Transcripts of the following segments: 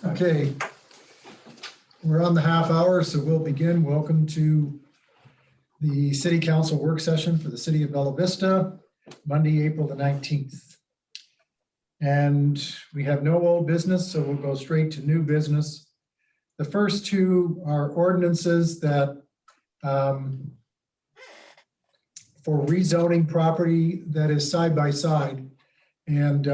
Okay, we're on the half hour, so we'll begin. Welcome to the City Council work session for the City of Bella Vista, Monday, April the 19th. And we have no old business, so we'll go straight to new business. The first two are ordinances that for rezoning property that is side by side. And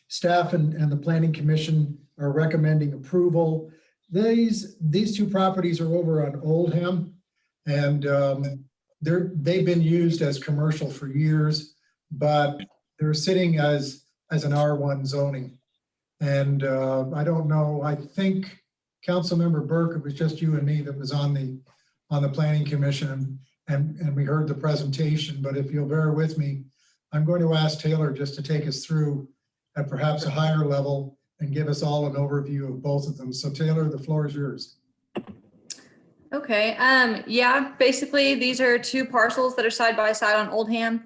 staff and the Planning Commission are recommending approval. These two properties are over on Oldham, and they've been used as commercial for years, but they're sitting as an R1 zoning. And I don't know, I think Councilmember Burke, it was just you and me that was on the Planning Commission, and we heard the presentation, but if you'll bear with me, I'm going to ask Taylor just to take us through at perhaps a higher level and give us all an overview of both of them. So Taylor, the floor is yours. Okay, yeah, basically these are two parcels that are side by side on Oldham,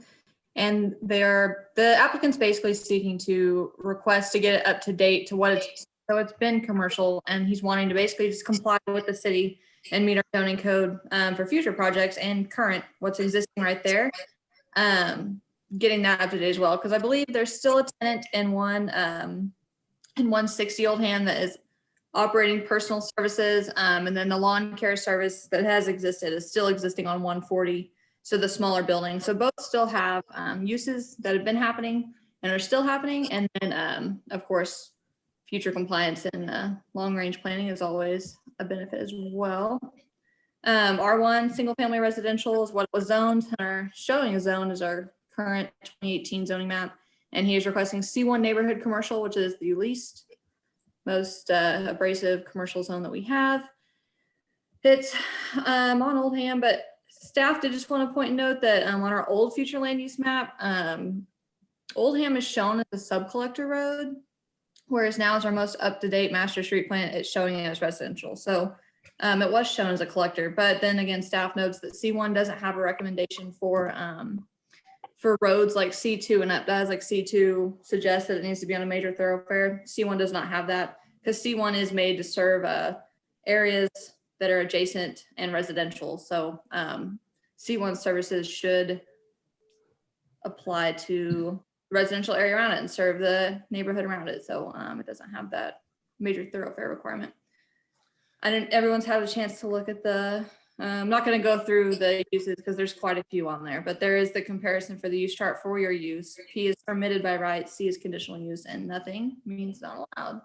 and the applicant's basically seeking to request to get it up to date to what it's been commercial, and he's wanting to basically just comply with the city and meet our zoning code for future projects and current what's existing right there. Getting that up to date as well, because I believe there's still a tenant in 160 Oldham that is operating personal services, and then the lawn care service that has existed is still existing on 140, so the smaller building. So both still have uses that have been happening and are still happening, and then of course future compliance and long range planning is always a benefit as well. R1 single family residential is what was zoned, and our showing a zone is our current 2018 zoning map, and he is requesting C1 neighborhood commercial, which is the least most abrasive commercial zone that we have. It's on Oldham, but staff did just want to point and note that on our old future land use map, Oldham is shown as a sub-collector road, whereas now as our most up-to-date master street plan, it's showing it as residential. So it was shown as a collector, but then again, staff notes that C1 doesn't have a recommendation for roads like C2 and up. Does like C2 suggests that it needs to be on a major thoroughfare. C1 does not have that, because C1 is made to serve areas that are adjacent and residential. So C1 services should apply to the residential area around it and serve the neighborhood around it. So it doesn't have that major thoroughfare requirement. Everyone's had a chance to look at I'm not going to go through the uses because there's quite a few on there, but there is the comparison for the use chart for your use. P is permitted by right, C is conditional use, and nothing means not allowed.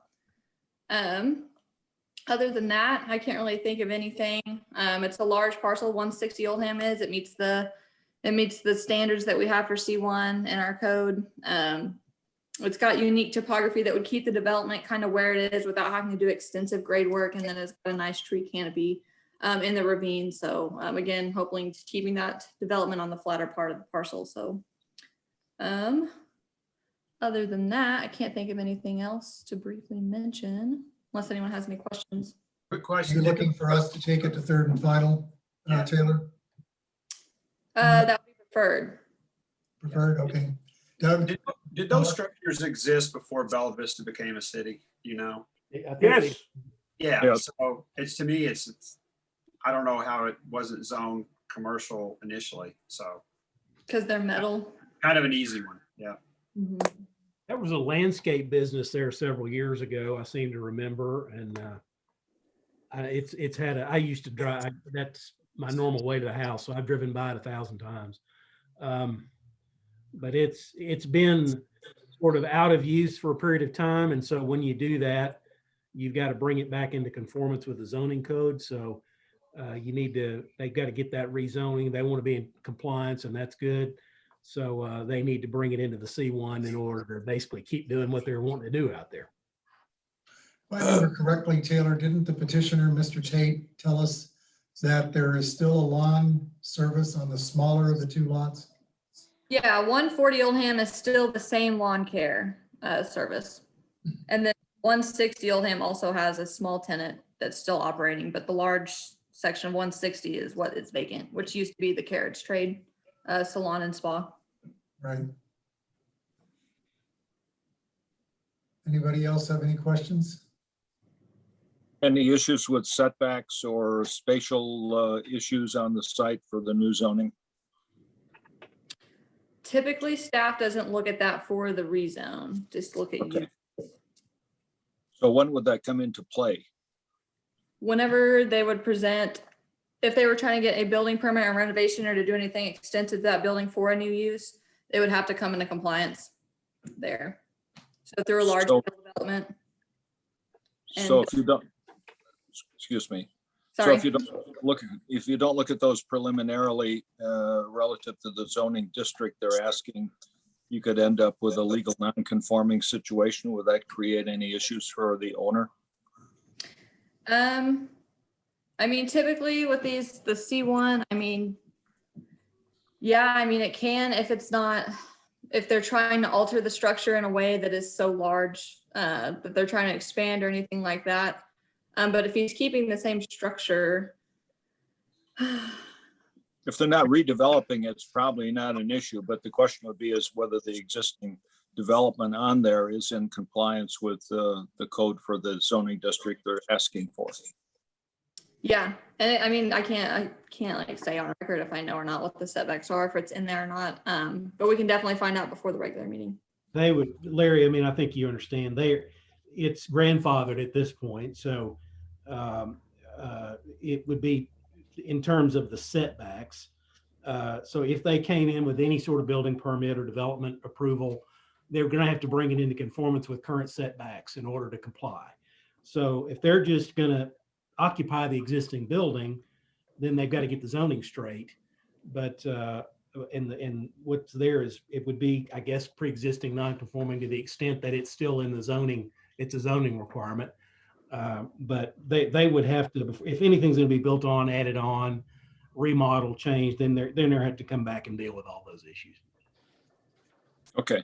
Other than that, I can't really think of anything. It's a large parcel, 160 Oldham is. It meets the standards that we have for C1 in our code. It's got unique topography that would keep the development kind of where it is without having to do extensive grade work, and then it's got a nice tree canopy in the ravine. So again, hopefully keeping that development on the flatter part of the parcel. So other than that, I can't think of anything else to briefly mention unless anyone has any questions. Quick question. You're looking for us to take it to third and final, Taylor? That would be preferred. Preferred, okay. Doug? Did those structures exist before Bella Vista became a city? You know? Yes. Yeah. So to me, it's I don't know how it wasn't zoned commercial initially. So Because they're metal. kind of an easy one. Yeah. Mm-hmm. That was a landscape business there several years ago, I seem to remember. And it's had I used to drive, that's my normal way to the house. So I've driven by it 1,000 times. But it's been sort of out of use for a period of time. And so when you do that, you've got to bring it back into conformance with the zoning code. So they've got to get that rezoning. They want to be in compliance, and that's good. So they need to bring it into the C1 in order to basically keep doing what they're wanting to do out there. If I remember correctly, Taylor, didn't the petitioner, Mr. Tate, tell us that there is still a lawn service on the smaller of the two lots? Yeah, 140 Oldham is still the same lawn care service. And then 160 Oldham also has a small tenant that's still operating, but the large section of 160 is what is vacant, which used to be the carriage trade salon and spa. Right. Anybody else have any questions? Any issues with setbacks or spatial issues on the site for the new zoning? Typically, staff doesn't look at that for the rezone, just look at Okay. you. So when would that come into play? Whenever they would present, if they were trying to get a building permit or renovation or to do anything extensive to that building for a new use, they would have to come into compliance there. So through a large So- development. So And- if you don't, excuse me. So Sorry. if you don't look at those preliminarily relative to the zoning district they're asking, you could end up with a legal non-conforming situation. Would that create any issues for the owner? I mean, typically with these, the C1, I mean, yeah, I mean, it can if it's not, if they're trying to alter the structure in a way that is so large that they're trying to expand or anything like that. But if he's keeping the same structure, If they're not redeveloping, it's probably not an issue, but the question would be is whether the existing development on there is in compliance with the code for the zoning district they're asking for. yeah. And I mean, I can't like say on record if I know or not what the setbacks are, if it's in there or not. But we can definitely find out before the regular meeting. They would, Larry, I mean, I think you understand it's grandfathered at this point. So it would be in terms of the setbacks. So if they came in with any sort of building permit or development approval, they're going to have to bring it into conformance with current setbacks in order to comply. So if they're just going to occupy the existing building, then they've got to get the zoning straight. But and what's there is, it would be, I guess, pre-existing non-conforming to the extent that it's still in the zoning, it's a zoning requirement. But they would have to, if anything's going to be built on, added on, remodel, change, then they have to come back and deal with all those issues. Okay.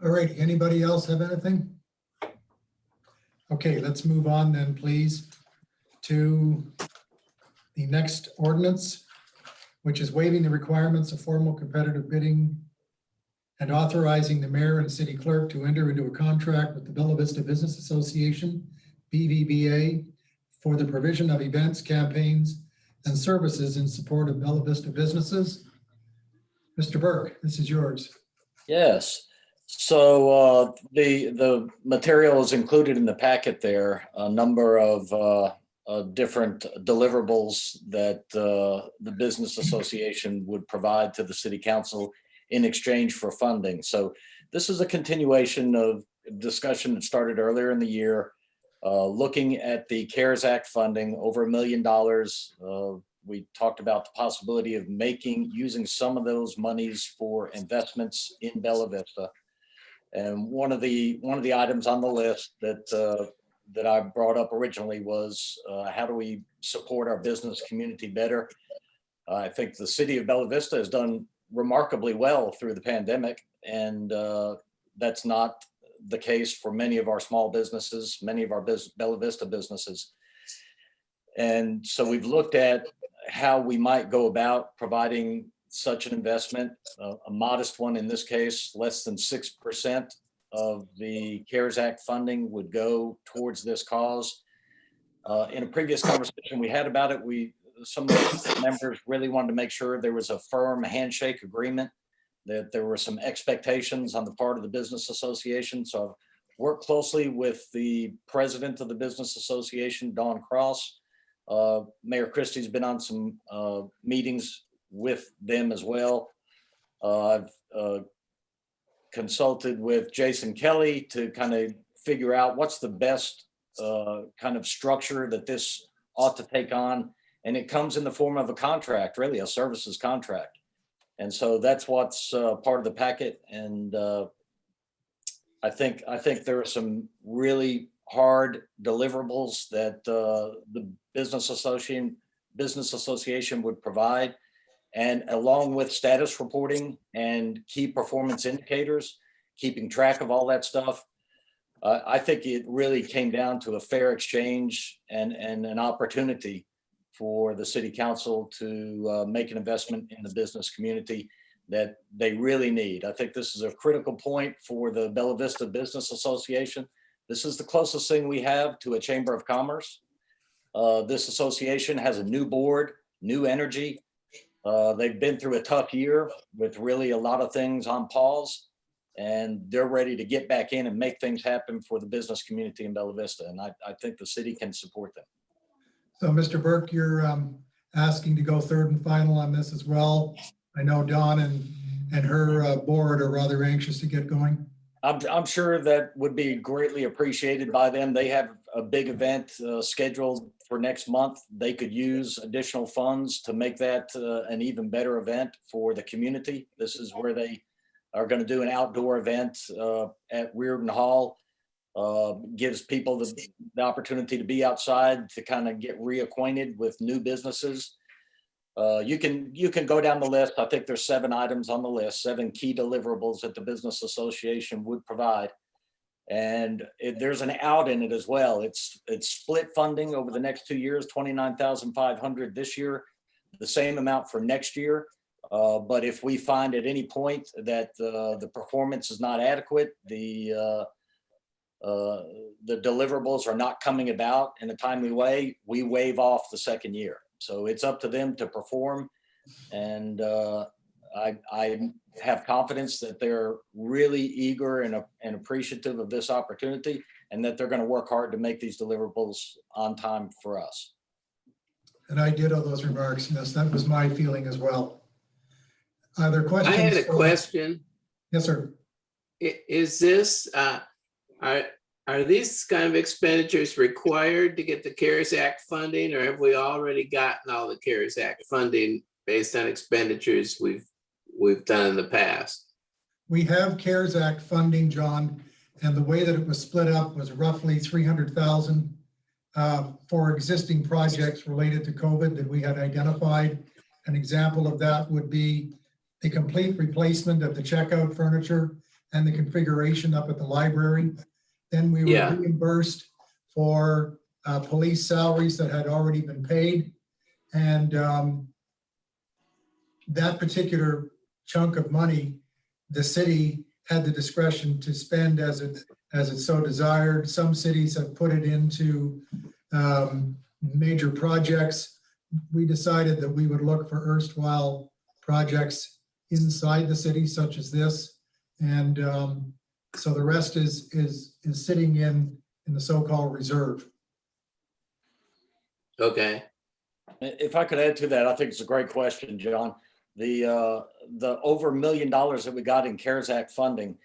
All right, anybody else have anything? Okay, let's move on then, please, to the next ordinance, which is waiving the requirements of formal competitive bidding and authorizing the mayor and city clerk to enter into a contract with the Bella Vista Business Association, BVBA, for the provision of events, campaigns, and services in support of Bella Vista businesses. Mr. Burke, this is yours. Yes. So the material is included in the packet there, a number of different deliverables that the business association would provide to the city council in exchange for funding. So this is a continuation of discussion that started earlier in the year, looking at the CARES Act funding, over $1 million. We talked about the possibility of using some of those monies for investments in Bella Vista. And one of the items on the list that I brought up originally was how do we support our business community better? I think the city of Bella Vista has done remarkably well through the pandemic, and that's not the case for many of our small businesses, many of our Bella Vista businesses. And so we've looked at how we might go about providing such an investment, a modest one in this case, less than 6% of the CARES Act funding would go towards this cause. In a previous conversation we had about it, some of the members really wanted to make sure there was a firm handshake agreement, that there were some expectations on the part of the business association. So I've worked closely with the president of the business association, Dawn Cross. Mayor Christie's been on some meetings with them as well. I've consulted with Jason Kelly to kind of figure out what's the best kind of structure that this ought to take on. And it comes in the form of a contract, really a services contract. And so that's what's part of the packet. And I think there are some really hard deliverables that the business association would provide. And along with status reporting and key performance indicators, keeping track of all that stuff, I think it really came down to a fair exchange and an opportunity for the city council to make an investment in the business community that they really need. I think this is a critical point for the Bella Vista Business Association. This is the closest thing we have to a Chamber of Commerce. This association has a new board, new energy. They've been through a tough year with really a lot of things on pause, and they're ready to get back in and make things happen for the business community in Bella Vista. And I think the city can support them. So Mr. Burke, you're asking to go third and final on this as well. I know Dawn and her board are rather anxious to get going. I'm sure that would be greatly appreciated by them. They have a big event scheduled for next month. They could use additional funds to make that an even better event for the community. This is where they are going to do an outdoor event at Reardon Hall. Gives people the opportunity to be outside to kind of get reacquainted with new businesses. You can go down the list. I think there's 7 items on the list, 7 key deliverables that the Business Association would provide. And there's an out in it as well. It's split funding over the next 2 years, $29,500 this year, the same amount for next year. But if we find at any point that the performance is not adequate, the deliverables are not coming about in a timely way, we waive off the second year. So it's up to them to perform. And I have confidence that they're really eager and appreciative of this opportunity, and that they're going to work hard to make these deliverables on time for us. And I did all those remarks. Yes, that was my feeling as well. Are there questions? I had a question. Yes, sir. Is this, are these kind of expenditures required to get the CARES Act funding, or have we already gotten all the CARES Act funding based on expenditures we've done in the past? We have CARES Act funding, John, and the way that it was split up was roughly 300,000 for existing projects related to COVID that we had identified. An example of that would be the complete replacement of the checkout furniture and the configuration up at the library. Then we were reimbursed for police salaries that had already been paid. And that particular chunk of money, the city had the discretion to spend as it so desired. Some cities have put it into major projects. We decided that we would look for erstwhile projects inside the city, such as this. And so the rest is sitting in the so-called reserve. Okay. If I could add to that, I think it's a great question, John. The over $1 million that we got in CARES Act funding,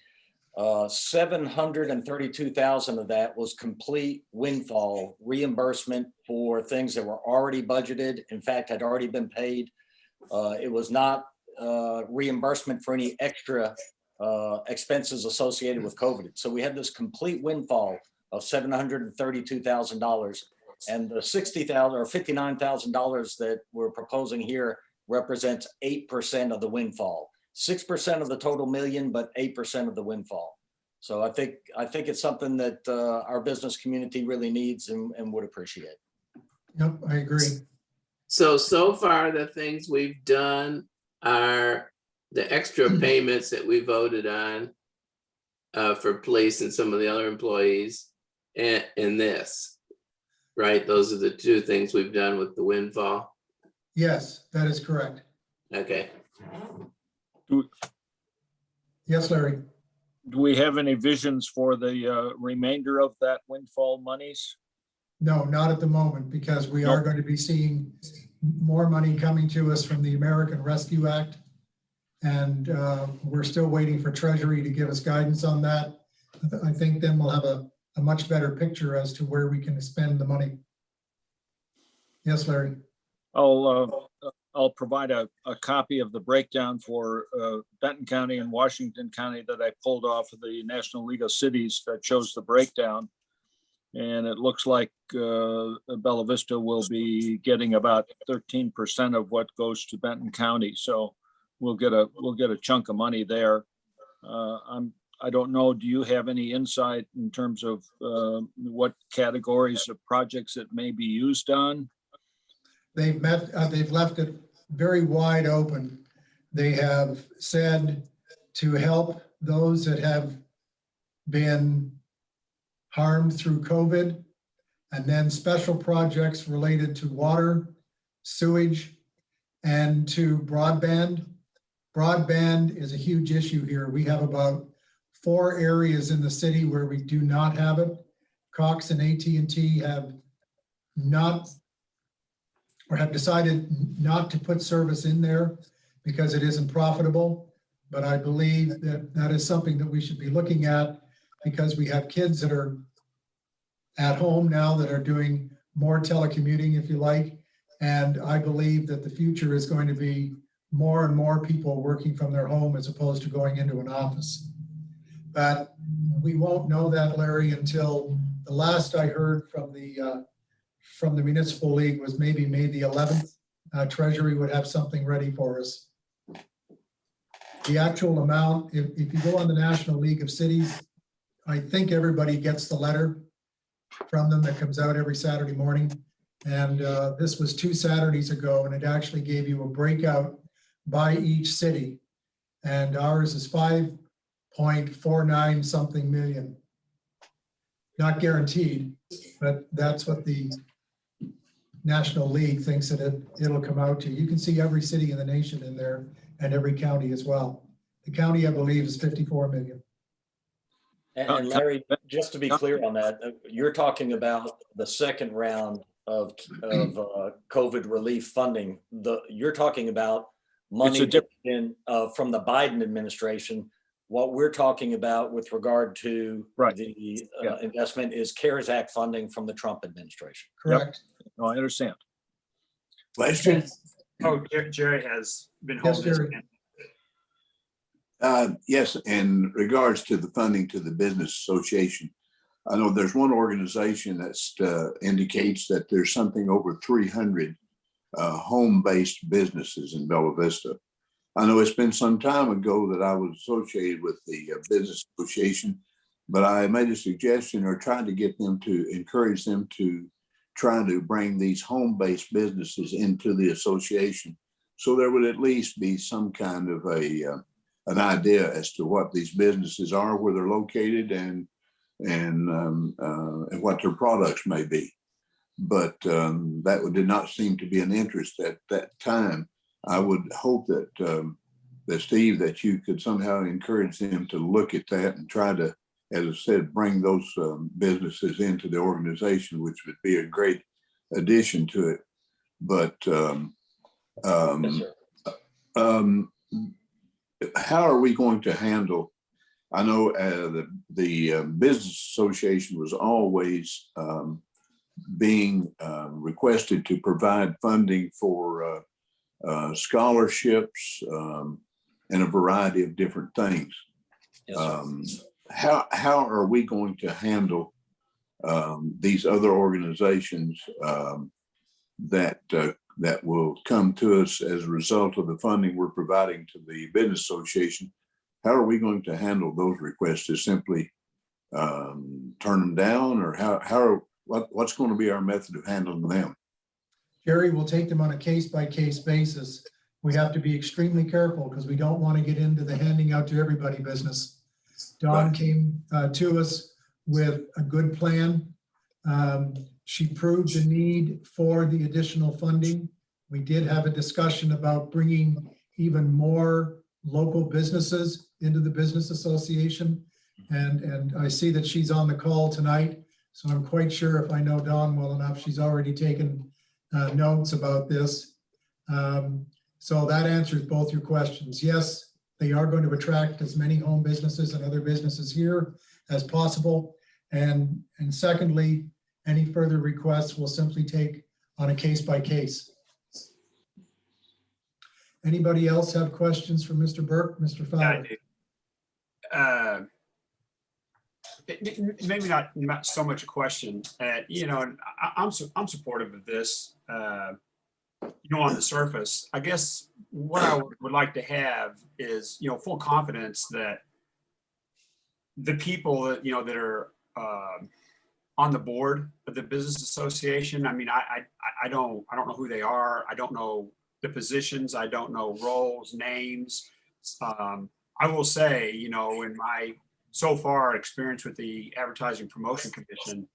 732,000 of that was complete windfall reimbursement for things that were already budgeted. In fact, had already been paid. It was not reimbursement for any extra expenses associated with COVID. So we had this complete windfall of $732,000, and the $60,000 or $59,000 that we're proposing here represents 8% of the windfall. 6% of the total million, but 8% of the windfall. So I think it's something that our business community really needs and would appreciate. Yep, I agree. So far the things we've done are the extra payments that we voted on for police and some of the other employees and this, right? Those are the 2 things we've done with the windfall. Yes, that is correct. Okay. Yes, Larry. Do we have any visions for the remainder of that windfall monies? No, not at the moment, because we are going to be seeing more money coming to us from the American Rescue Act. And we're still waiting for Treasury to give us guidance on that. I think then we'll have a much better picture as to where we can spend the money. Yes, Larry. I'll provide a copy of the breakdown for Benton County and Washington County that I pulled off of the National League of Cities that shows the breakdown. And it looks like Bella Vista will be getting about 13% of what goes to Benton County. So we'll get a chunk of money there. I don't know, do you have any insight in terms of what categories of projects it may be used on? They've left it very wide open. They have said to help those that have been harmed through COVID, and then special projects related to water, sewage, and to broadband. Broadband is a huge issue here. We have about 4 areas in the city where we do not have it. Cox and AT&T have not, or have decided not to put service in there because it isn't profitable. But I believe that that is something that we should be looking at, because we have kids that are at home now that are doing more telecommuting, if you like. And I believe that the future is going to be more and more people working from their home as opposed to going into an office. But we won't know that, Larry, until the last I heard from the Municipal League was maybe May the 11th. Treasury would have something ready for us. The actual amount, if you go on the National League of Cities, I think everybody gets the letter from them that comes out every Saturday morning. And this was 2 Saturdays ago, and it actually gave you a breakout by each city. And ours is 5.49 something million. Not guaranteed, but that's what the National League thinks that it'll come out to. You can see every city in the nation in there, and every county as well. The county, I believe, is 54 million. And Larry, just to be clear on that, you're talking about the second round of COVID relief funding. You're talking about money from the Biden administration. What we're talking about with regard to the investment is CARES Act funding from the Trump administration. Correct. Yep. No, I understand. Question? Oh, Jerry has been Yes, holding his Jerry. hand. Yes, in regards to the funding to the business association, I know there's one organization that indicates that there's something over 300 home-based businesses in Bella Vista. I know it's been some time ago that I was associated with the business association, but I made a suggestion or tried to get them to encourage them to try to bring these home-based businesses into the association. So there would at least be some kind of an idea as to what these businesses are, where they're located, and what their products may be. But that did not seem to be an interest at that time. I would hope that that Steve, that you could somehow encourage them to look at that and try to, as I said, bring those businesses into the organization, which would be a great addition to it. But Yes, sir. how are we going to handle? I know the business association was always being requested to provide funding for scholarships and a variety of different things. Yes, sir. How are we going to handle these other organizations that will come to us as a result of the funding we're providing to the business association? How are we going to handle those requests? To simply turn them down, or what's going to be our method of handling them? Jerry, will take them on a case-by-case basis. We have to be extremely careful because we don't want to get into the handing out to everybody business. Dawn came to us with a good plan. She proved the need for the additional funding. We did have a discussion about bringing even more local businesses into the business association. And I see that she's on the call tonight. So I'm quite sure, if I know Dawn well enough, she's already taken notes about this. So that answers both your questions. Yes, they are going to attract as many home businesses and other businesses here as possible. And secondly, any further requests will simply take on a case by case. Anybody else have questions for Mr. Burke, Mr. Fowler? Yeah, I do. Maybe not so much a question. And I'm supportive of this. On the surface, I guess what I would like to have is full confidence that the people that that are on the board of the business association. I mean, I don't know who they are. I don't know the positions. I don't know roles, names. I will say, you know, in my so far experience with the Advertising Promotion Commission,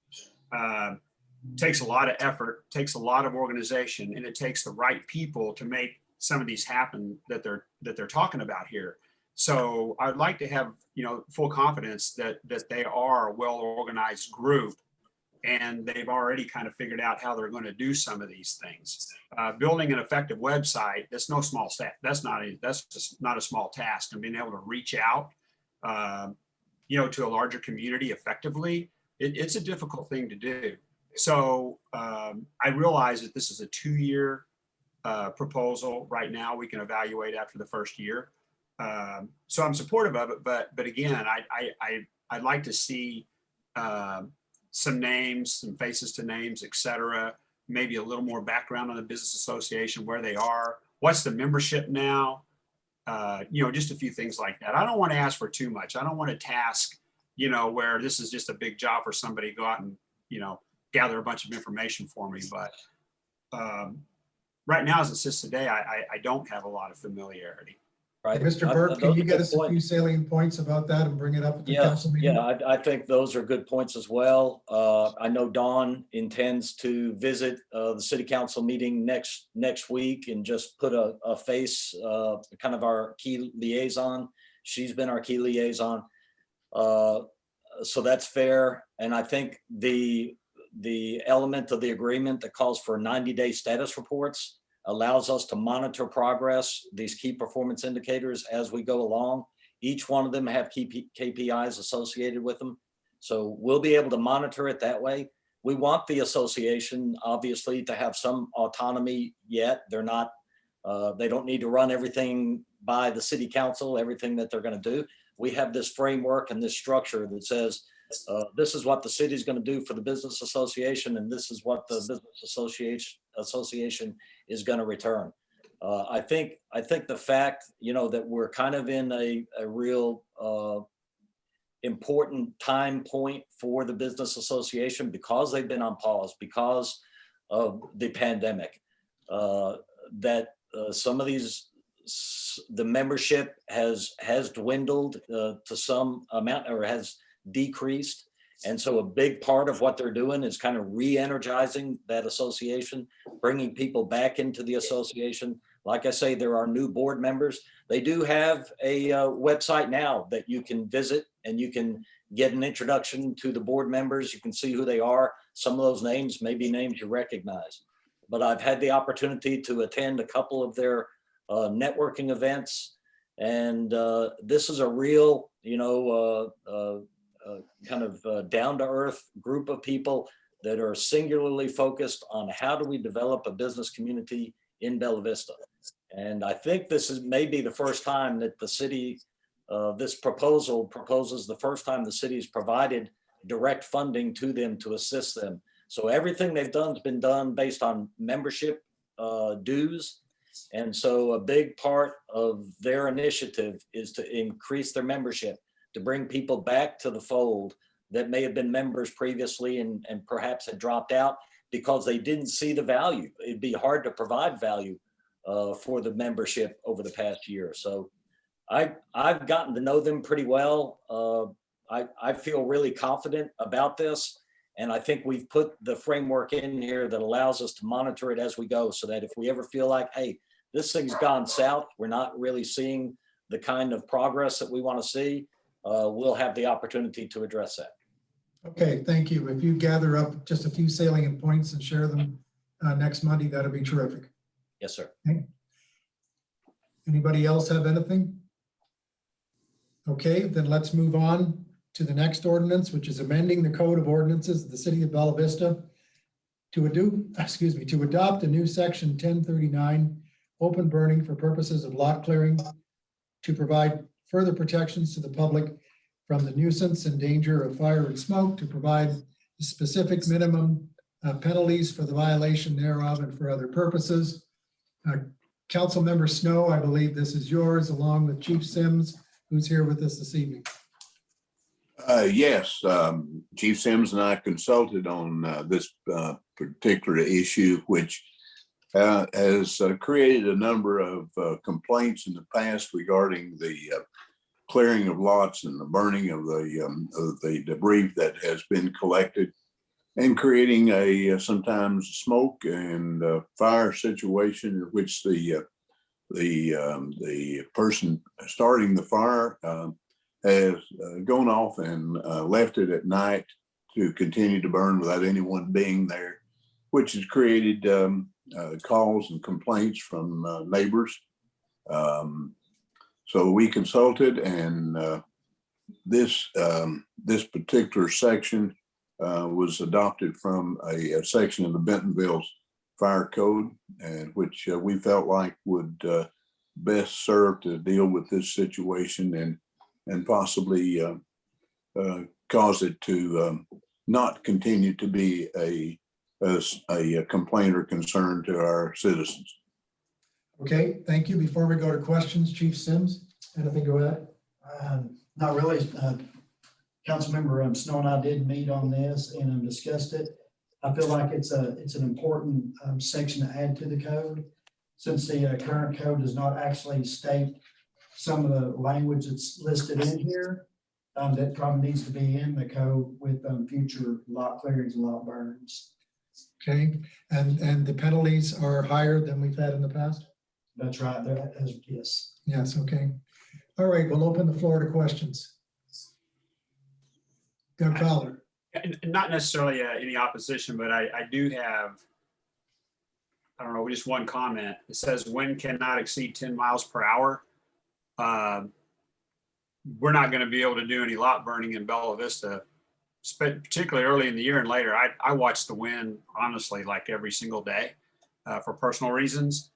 takes a lot of effort, takes a lot of organization, and it takes the right people to make some of these happen that they're talking about here. So I'd like to have, you know, full confidence that they are a well-organized group, and they've already kind of figured out how they're going to do some of these things. Building an effective website, that's no small step. That's just not a small task. And being able to reach out, you know, to a larger community effectively, it's a difficult thing to do. So I realize that this is a 2-year proposal. Right now, we can evaluate after the first year. So I'm supportive of it, but again, I'd like to see some names, some faces to names, et cetera. Maybe a little more background on the business association, where they are, what's the membership now, you know, just a few things like that. I don't want to ask for too much. I don't want to task, you know, where this is just a big job for somebody to go out and, you know, gather a bunch of information for me. But right now, as it sits today, I don't have a lot of familiarity. Right. Mr. Burke, can Those you are get good us a few points. salient points about that and bring it up at the Yeah, council meeting? yeah, I think those are good points as well. I know Dawn intends to visit the city council meeting next week and just put a face, kind of our key liaison. She's been our key liaison. So that's fair. And I think the element of the agreement that calls for 90-day status reports allows us to monitor progress, these key performance indicators as we go along. Each one of them have key KPIs associated with them. So we'll be able to monitor it that way. We want the association, obviously, to have some autonomy yet. They're not, they don't need to run everything by the city council, everything that they're going to do. We have this framework and this structure that says, this is what the city is going to do for the business association, and this is what the business association is going to return. I think the fact, you know, that we're kind of in a real important time point for the business association because they've been on pause because of the pandemic, that some of these, the membership has dwindled to some amount or has decreased. And so a big part of what they're doing is kind of re-energizing that association, bringing people back into the association. Like I say, there are new board members. They do have a website now that you can visit and you can get an introduction to the board members. You can see who they are. Some of those names may be names you recognize. But I've had the opportunity to attend a couple of their networking events. And this is a real, you know, kind of down-to-earth group of people that are singularly focused on how do we develop a business community in Bella Vista. And I think this is maybe the first time that the city, this proposal proposes the first time the city has provided direct funding to them to assist them. So everything they've done has been done based on membership dues. And so a big part of their initiative is to increase their membership, to bring people back to the fold that may have been members previously and perhaps had dropped out because they didn't see the value. It'd be hard to provide value for the membership over the past year. So I've gotten to know them pretty well. I feel really confident about this. And I think we've put the framework in here that allows us to monitor it as we go so that if we ever feel like, hey, this thing's gone south, we're not really seeing the kind of progress that we want to see, we'll have the opportunity to address that. Okay, thank you. If you gather up just a few salient points and share them next Monday, that'll be terrific. Yes, sir. Okay. Anybody else have anything? Okay, then let's move on to the next ordinance, which is amending the Code of Ordinances of the City of Bella Vista to adopt a new section 1039, open burning for purposes of lot clearing, to provide further protections to the public from the nuisance and danger of fire and smoke, to provide specific minimum penalties for the violation thereof and for other purposes. Councilmember Snow, I believe this is yours, along with Chief Sims, who's here with us this evening. Yes, Chief Sims and I consulted on this particular issue, which has created a number of complaints in the past regarding the clearing of lots and the burning of the debris that has been collected, and creating a sometimes smoke and fire situation in which the person starting the fire has gone off and left it at night to continue to burn without anyone being there, which has created calls and complaints from neighbors. So we consulted, and this particular section was adopted from a section of the Bentonville Fire Code, and which we felt like would best serve to deal with this situation and possibly cause it to not continue to be a complaint or concern to our citizens. Okay, thank you. Before we go to questions, Chief Sims, anything to add? Not really. Councilmember Snow and I did meet on this and discussed it. I feel like it's an important section to add to the code, since the current code does not actually state some of the language that's listed in here. That probably needs to be in the code with future lot clearings and lot burns. Okay, and the penalties are higher than we've had in the past? That's right. Yes. Yes, okay. All right, we'll open the floor to questions. Doug Fowler. Not necessarily any opposition, but I do have, I don't know, just one comment. It says wind cannot exceed 10 miles per hour. We're not going to be able to do any lot burning in Bella Vista, particularly early in the year and later. I watch the wind, honestly, like every single day for personal reasons.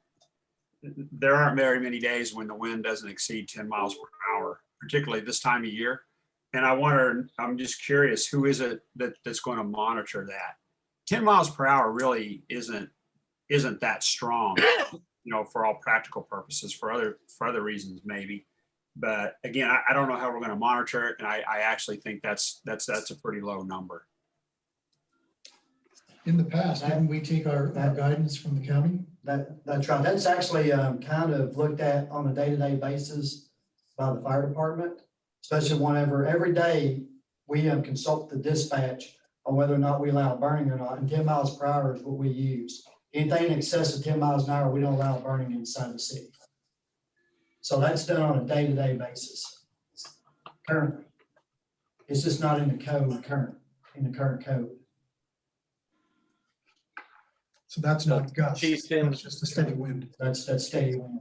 There aren't very many days when the wind doesn't exceed 10 miles per hour, particularly this time of year. And I'm just curious, who is it that's going to monitor that? 10 miles per hour really isn't that strong, for all practical purposes, for other reasons maybe. But again, I don't know how we're going to monitor it. And I actually think that's a pretty low number. In the past, didn't we take our guidance from the county? That's right. That's actually kind of looked at on a day-to-day basis by the fire department, especially whenever every day we consult the dispatch on whether or not we allow burning or not. And 10 miles per hour is what we use. Anything in excess of 10 miles an hour, we don't allow burning inside the city. So that's done on a day-to-day basis currently. It's just not in the code in the current code. So that's not gusts. Chief Sims. That's just a steady wind. That's steady wind.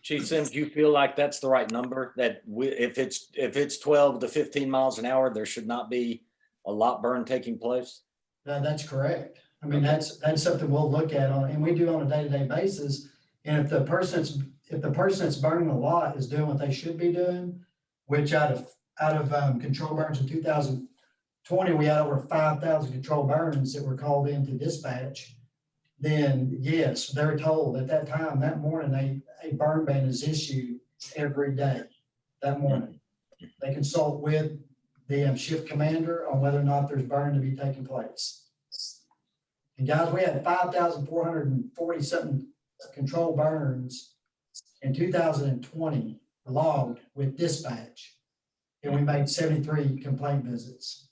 Chief Sims, do you feel like that's the right number? That if it's 12 to 15 miles an hour, there should not be a lot burn taking place? That's correct. I mean, that's something we'll look at and we do on a day-to-day basis. And if the person that's burning a lot is doing what they should be doing, which out of control burns in 2020, we had over 5,000 control burns that were called into dispatch. Then yes, they're told at that time, that morning, a burn ban is issued every day that morning. They consult with the shift commander on whether or not there's burn to be taking place. And guys, we had 5,440 something control burns in 2020 logged with dispatch. And we made 73 complaint visits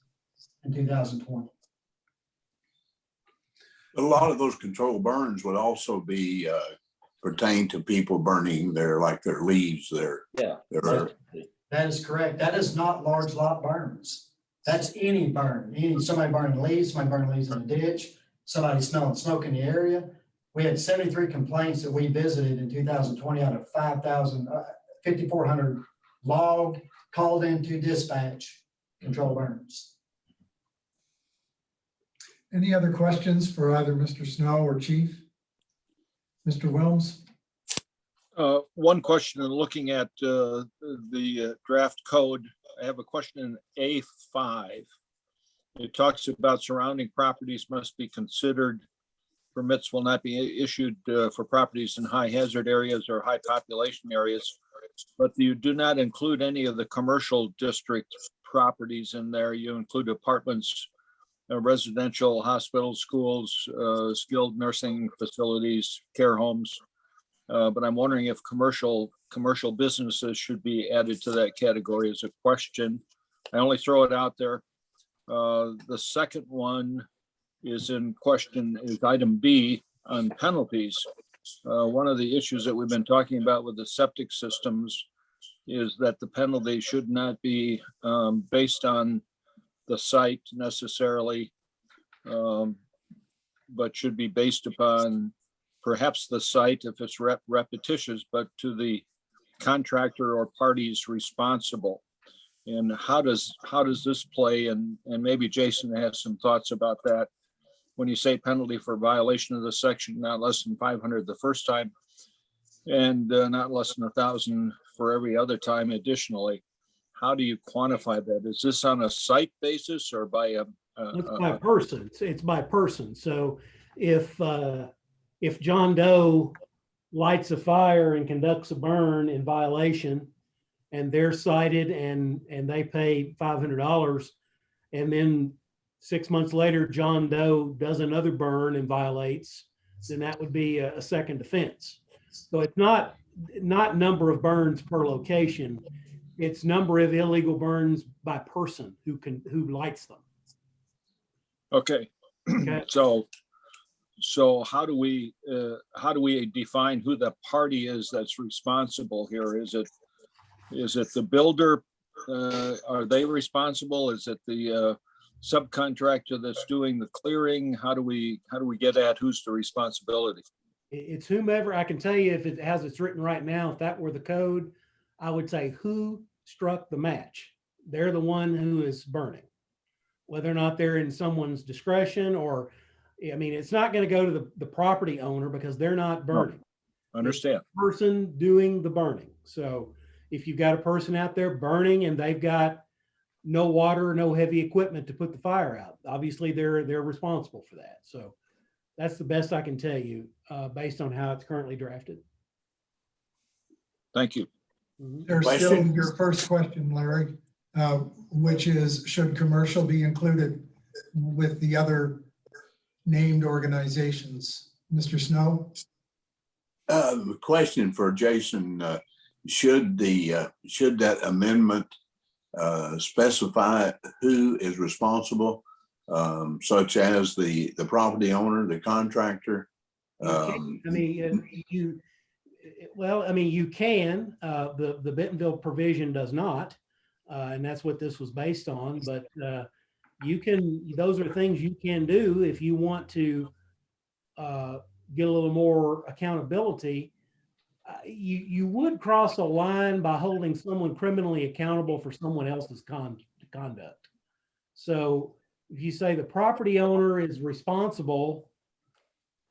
in 2020. A lot of those control burns would also be pertain to people burning their leaves, That is correct. That is not large lot burns. That's any burn. Somebody burning leaves, somebody burning leaves in a ditch, somebody smelling smoke in the area. We had 73 complaints that we visited in 2020 out of 5,400 logged, called into dispatch control burns. Any other questions for either Mr. Snow or Chief? Mr. Wilms? One question, in looking at the draft code, I have a question in A5. It talks about surrounding properties must be considered. Permits will not be issued for properties in high hazard areas or high population areas, but you do not include any of the commercial district properties in there. You include apartments residential, hospitals, schools, skilled nursing facilities, care homes. But I'm wondering if commercial businesses should be added to that category as a question. I only throw it out there. The second one is item B on penalties. One of the issues that we've been talking about with the septic systems is that the penalty should not be based on the site necessarily, but should be based upon perhaps the site if it's repetitious, but to the contractor or parties responsible. And how does this play? And maybe Jason has some thoughts about that. When you say penalty for violation of the section, not less than 500 the first time, and not less than 1,000 for every other time additionally, how do you quantify that? Is this on a site basis or by It's by person. It's by person. So if John Doe lights a fire and conducts a burn in violation, and they're cited and they pay $500, and then 6 months later, John Doe does another burn and violates, then that would be a second offense. So it's not number of burns per location. It's number of illegal burns by person who lights them. Okay. Okay. So how do we define who the party is that's responsible here? Is it the builder? Are they responsible? Is it the subcontractor that's doing the clearing? How do we get at who's the responsibility? It's whomever. I can tell you if it's written right now, if that were the code, I would say who struck the match. They're the one who is burning. Whether or not they're in someone's discretion or, I mean, it's not going to go to the property owner because they're not burning. Understand. It's the person doing the burning. So if you've got a person out there burning and they've got no water, no heavy equipment to put the fire out, obviously they're responsible for that. So that's the best I can tell you based on how it's currently drafted. Thank you. There's still your first question, Larry, which is, should commercial be included with the other named organizations? Mr. Snow? Question for Jason, should that amendment specify who is responsible, such as the property owner, the contractor? You can. The Bentonville provision does not, and that's what this was based on. But you can. Those are things you can do if you want to get a little more accountability. You would cross a line by holding someone criminally accountable for someone else's conduct. So if you say the property owner is responsible,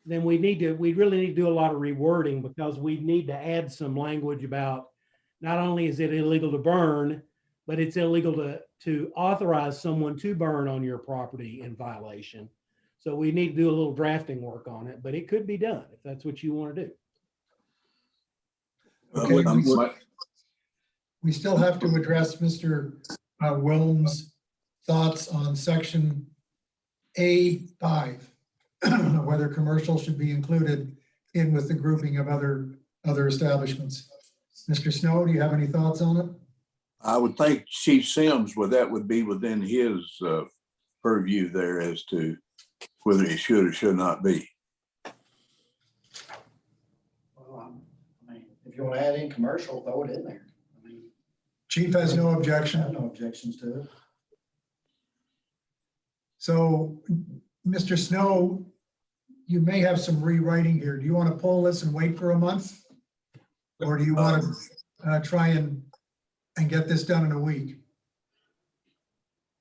then we really need to do a lot of rewording, because we need to add some language about not only is it illegal to burn, but it's illegal to authorize someone to burn on your property in violation. So we need to do a little drafting work on it, but it could be done if that's what you want to do. Okay, we still have to address Mr. Wilm's thoughts on section A5, whether commercial should be included in with the grouping of other establishments. Mr. Snow, do you have any thoughts on it? I would think Chief Sims, that would be within his purview there as to whether it should or should not be. If you want to add in commercial, throw it in there. Chief has no I objection. have no objections to it. So, Mr. Snow, you may have some rewriting here. Do you want to pull this and wait for a month? Or do you want to try and get this done in a week?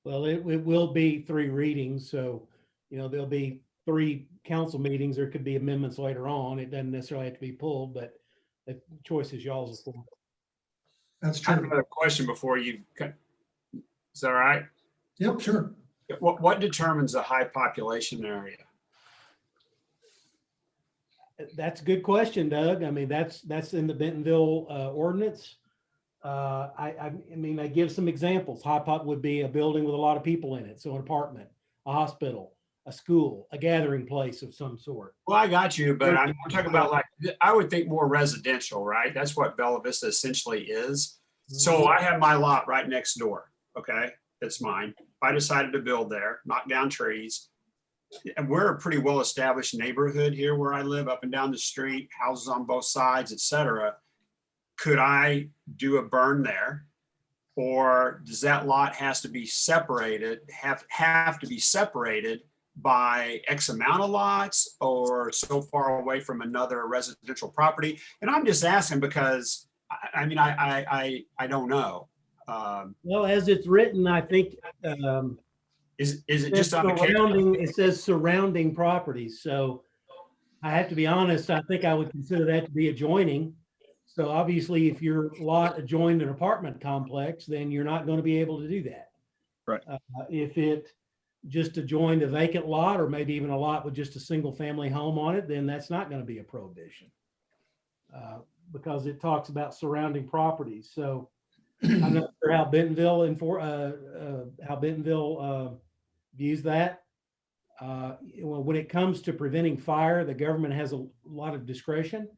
Well, it will be 3 readings. So, there'll be 3 council meetings. There could be amendments later on. It doesn't necessarily have to be pulled, but the choice is y'all's. That's I have true. another question before you. Is that all right? Yep, sure. What determines a high population area? That's a good question, Doug. I mean, that's in the Bentonville ordinance. I mean, I give some examples. High pop would be a building with a lot of people in it, so an apartment. a hospital, a school, a gathering place of some sort. Well, I got you, but I'm talking about like, I would think more residential, right? That's what Bella Vista essentially is. So I have my lot right next door, okay? It's mine. If I decided to build there, knock down trees, and we're a pretty well-established neighborhood here where I live, up and down the street, houses on both sides, et cetera. Could I do a burn there? Or does that lot have to be separated by X amount of lots or so far away from another residential property? And I'm just asking because I mean, I don't know. Well, as it's written, I think Is it just on the case? it says surrounding properties. So I have to be honest, I think I would consider that to be adjoining. So obviously, if your lot adjoined an apartment complex, then you're not going to be able to do that. Right. If it just adjoined a vacant lot or maybe even a lot with just a single family home on it, then that's not going to be a prohibition. Because it talks about surrounding properties. So I'm not sure how Bentonville views that. Well, when it comes to preventing fire, the government has a lot of discretion.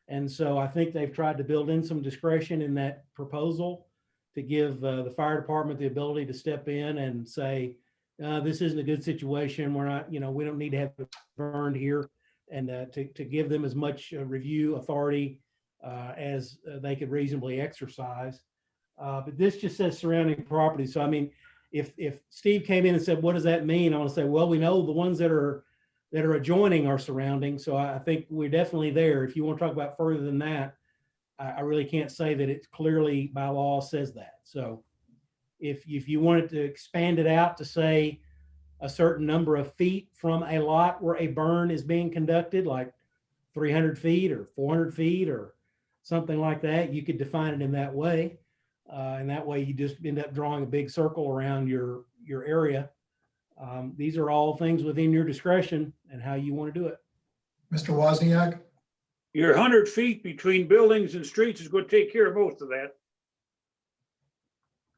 And so I think they've tried to build in some discretion in that proposal to give the fire department the ability to step in and say, this isn't a good situation. We're not, we don't need to have it burned here, and to give them as much review authority as they could reasonably exercise. But this just says surrounding property. So, I mean, if Steve came in and said, what does that mean? I want to say, well, we know the ones that are adjoining are surrounding. So I think we're definitely there. If you want to talk about further than that, I really can't say that it clearly by law says that. So if you wanted to expand it out to say a certain number of feet from a lot where a burn is being conducted, like 300 feet or 400 feet or something like that, you could define it in that way. And that way you just end up drawing a big circle around your area. These are all things within your discretion and how you want to do it. Mr. Wozniak? Your 100 feet between buildings and streets is going to take care of most of that.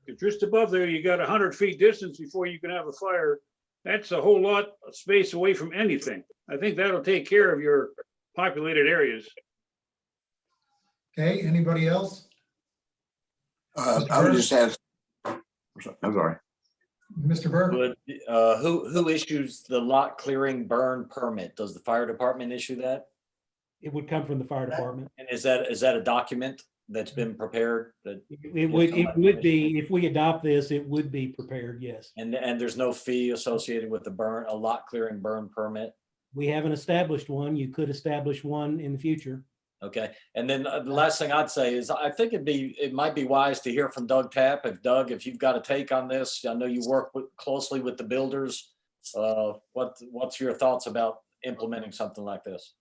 If just above there, you got 100 feet distance before you can have a fire. That's a whole lot of space away from anything. I think that'll take care of your populated areas. Okay, anybody else? I would just ask, I'm sorry. Mr. Burke? Would, who issues the lot clearing burn permit? Does the fire department issue that? It would come from the fire department. And is that a document that's been prepared? That It would be, if we adopt this, it would be prepared, yes. and there's no fee associated with a lot clearing burn permit? We haven't established one. You could establish one in the future. Okay, and then the last thing I'd say is I think it might be wise to hear from Doug Tapp. If you've got a take on this, I know you work closely with the builders. What's your thoughts about implementing something like this?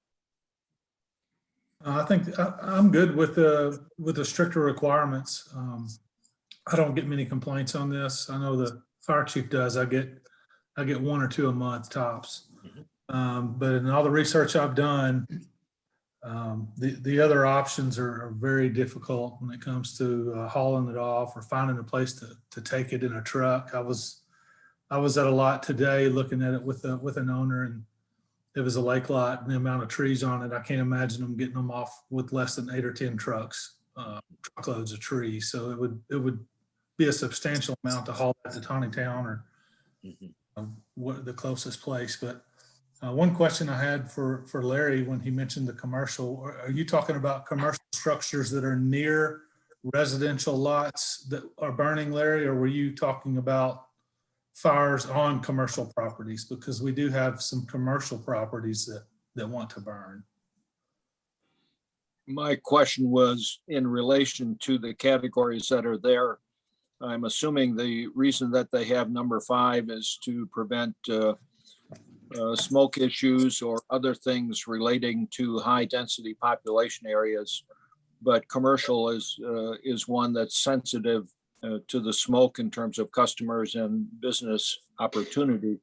I think I'm good with the stricter requirements. I don't get many complaints on this. I know the fire chief does. I get one or two a month tops. But in all the research I've done, the other options are very difficult when it comes to hauling it off or finding a place to take it in a truck. I was at a lot today looking at it with an owner, and it was a lake lot, and the amount of trees on it, I can't imagine them getting them off with less than 8 or 10 trucks, truckloads of trees. So it would be a substantial amount to haul that to Tawnytown or what the closest place. But one question I had for Larry when he mentioned the commercial, are you talking about commercial structures that are near residential lots that are burning, Larry, or were you talking about fires on commercial properties? Because we do have some commercial properties that want to burn. My question was in relation to the categories that are there. I'm assuming the reason that they have number 5 is to prevent smoke issues or other things relating to high density population areas. But commercial is one that's sensitive to the smoke in terms of customers and business opportunity.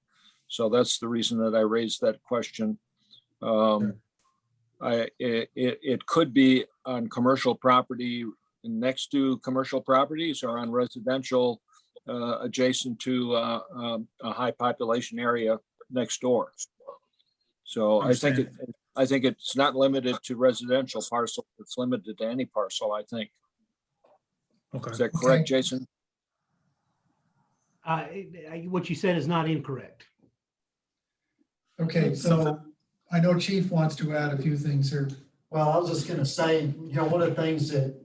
So that's the reason that I raised that question. It could be on commercial property next to commercial properties or on residential adjacent to a high population area next door. So I think it's not limited to residential parcel. It's limited to any parcel, I think. Is Okay. that correct, Okay. Jason? What you said is not incorrect. Okay, so I know Chief wants to add a few things here. Well, I was just gonna say, one of the things that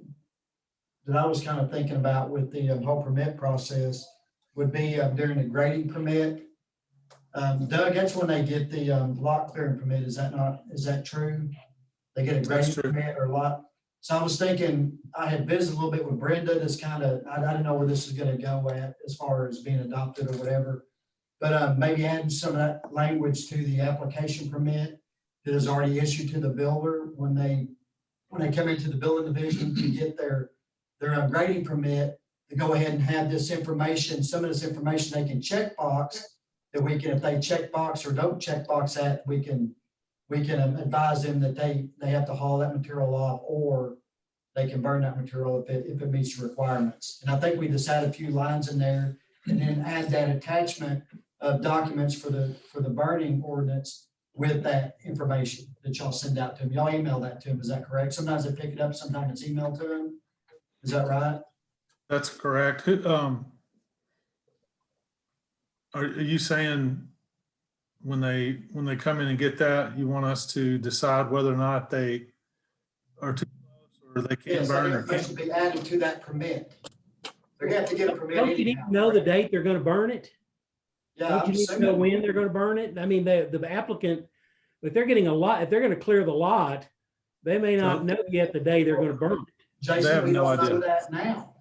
I was kind of thinking about with the whole permit process would be during the grading permit. Doug, that's when they get the lot clearing permit. Is that true? They get a That's grading true. permit or lot? So I was thinking, I had visited a little bit with Brenda. That's kind of, I didn't know where this is gonna go at as far as being adopted or whatever. But maybe adding some of that language to the application permit that is already issued to the builder when they come into the building division to get their grading permit, to go ahead and have this information, some of this information they can check box, that we can, if they check box or don't check box that, we can advise them that they have to haul that material off, or they can burn that material if it meets the requirements. And I think we just add a few lines in there and then add that attachment of documents for the burning ordinance with that information that y'all send out to them. Y'all email that to them, is that correct? Sometimes they pick it up, sometimes it's emailed to them. Is that right? That's correct. Are you saying when they come in and get that, you want us to decide whether or not they are too close or they can Yes, that burn or information can't? be added to that permit. They have to get a permit. Don't you need anyhow, to know the right? date they're gonna burn it? Yeah, Don't I'm you need to know assuming. when they're gonna burn it? I mean, the applicant, if they're getting a lot, if they're gonna clear the lot, they may not know yet the day they're gonna burn it. They Jason, have we no don't know idea. that now.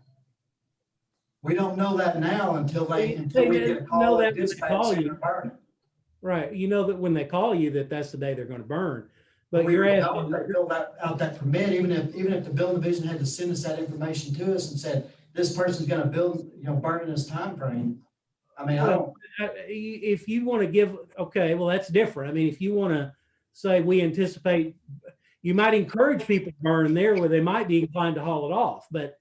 We don't know that now until we They get a know call that at when they dispatch call saying you. they're burning. Right, you know that when they call you, that's the day they're gonna burn. But We you're would know if asking, they filled out that permit, even if the building division had to send us that information to us and said, this person's gonna build, burn in this timeframe. I mean, I don't, if you wanna give, okay, well, that's different. I mean, if you wanna say we anticipate, you might encourage people to burn there where they might be inclined to haul it off. But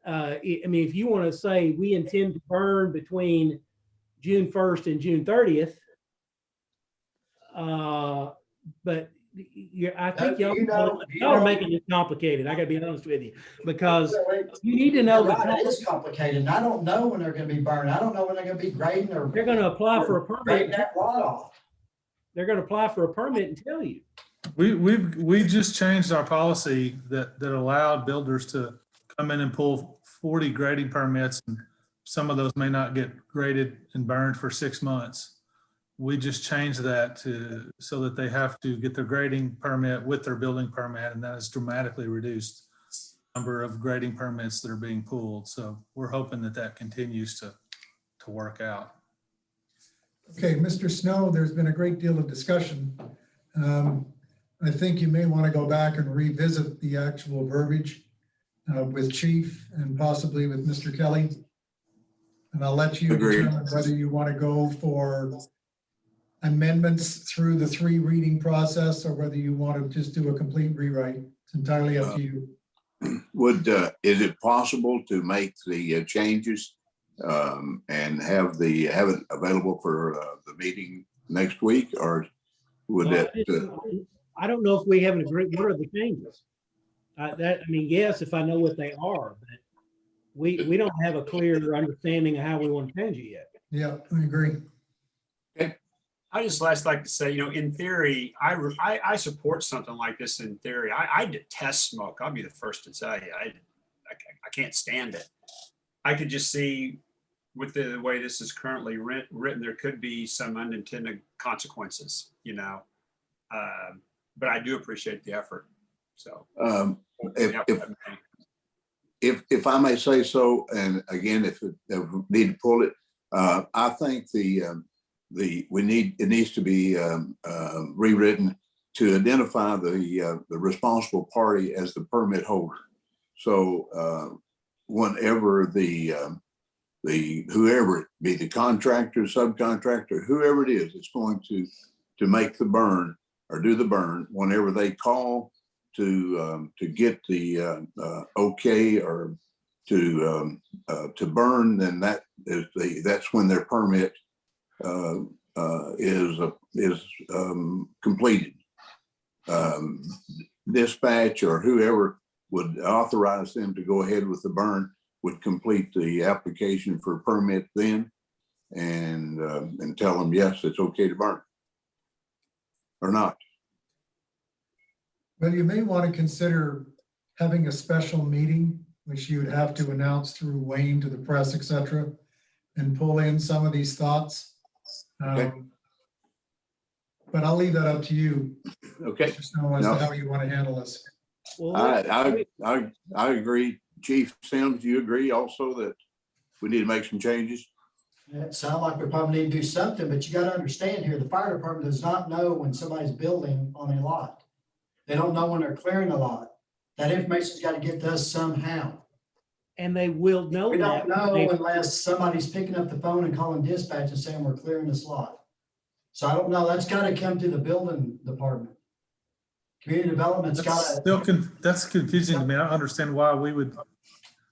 I mean, if you wanna say we intend to burn between June 1st and June 30th, but I think Do you know- y'all are making it complicated. I gotta be honest with you, because you need to know you're right, it that is complicated, and I don't know when they're gonna be burning. I don't know when they're gonna be grading or they're gonna apply for a grading permit. that lot off. They're gonna apply for a permit and tell you. We just changed our policy that allowed builders to come in and pull 40 grading permits, and some of those may not get graded and burned for 6 months. We just changed that so that they have to get their grading permit with their building permit, and that has dramatically reduced the number of grading permits that are being pulled. So we're hoping that continues to work out. Okay, Mr. Snow, there's been a great deal of discussion. I think you may want to go back and revisit the actual verbiage with Chief and possibly with Mr. Kelly. And I'll let you Agreed. determine whether you want to go for amendments through the 3 reading process or whether you want to just do a complete rewrite. It's entirely up to you. Is it possible to make the changes and have it available for the meeting next week, or would Well, it? I don't know if we have an agreement. What are the changes? Yes, if I know what they are, but we don't have a clear understanding of how we want to change it yet. Yeah, I agree. I just last like to say, in theory, I support something like this in theory. I detest smoke. I'll be the first to tell you. I can't stand it. I could just see with the way this is currently written, there could be some unintended consequences, but I do appreciate the effort. So If I may say so, and again, if we need to pull it, I think it needs to be rewritten to identify the responsible party as the permit holder. So whenever whoever it be, the contractor, subcontractor, whoever it is, it's going to make the burn or do the burn, whenever they call to get the okay or to burn, then that's when their permit is completed. Dispatch or whoever would authorize them to go ahead with the burn would complete the application for permit then and tell them, yes, it's okay to burn or not. Well, you may want to consider having a special meeting, which you would have to announce through Wayne to the press, et cetera, and pull in some of these thoughts. Okay. But I'll leave that up to you, Okay. Mr. Snow, as to how you want to handle this. Well, I agree. Chief Sims, you agree also that we need to make some changes? It sounds like we probably need to do something, but you gotta understand here, the fire department does not know when somebody's building on a lot. They don't know when they're clearing a lot. That information's gotta get to us somehow. and they will know We that. don't know unless somebody's picking up the phone and calling dispatch and saying we're clearing this lot. So I don't know, that's gotta come to the building department. Community development's gotta, That's confusing to me. I don't understand why we would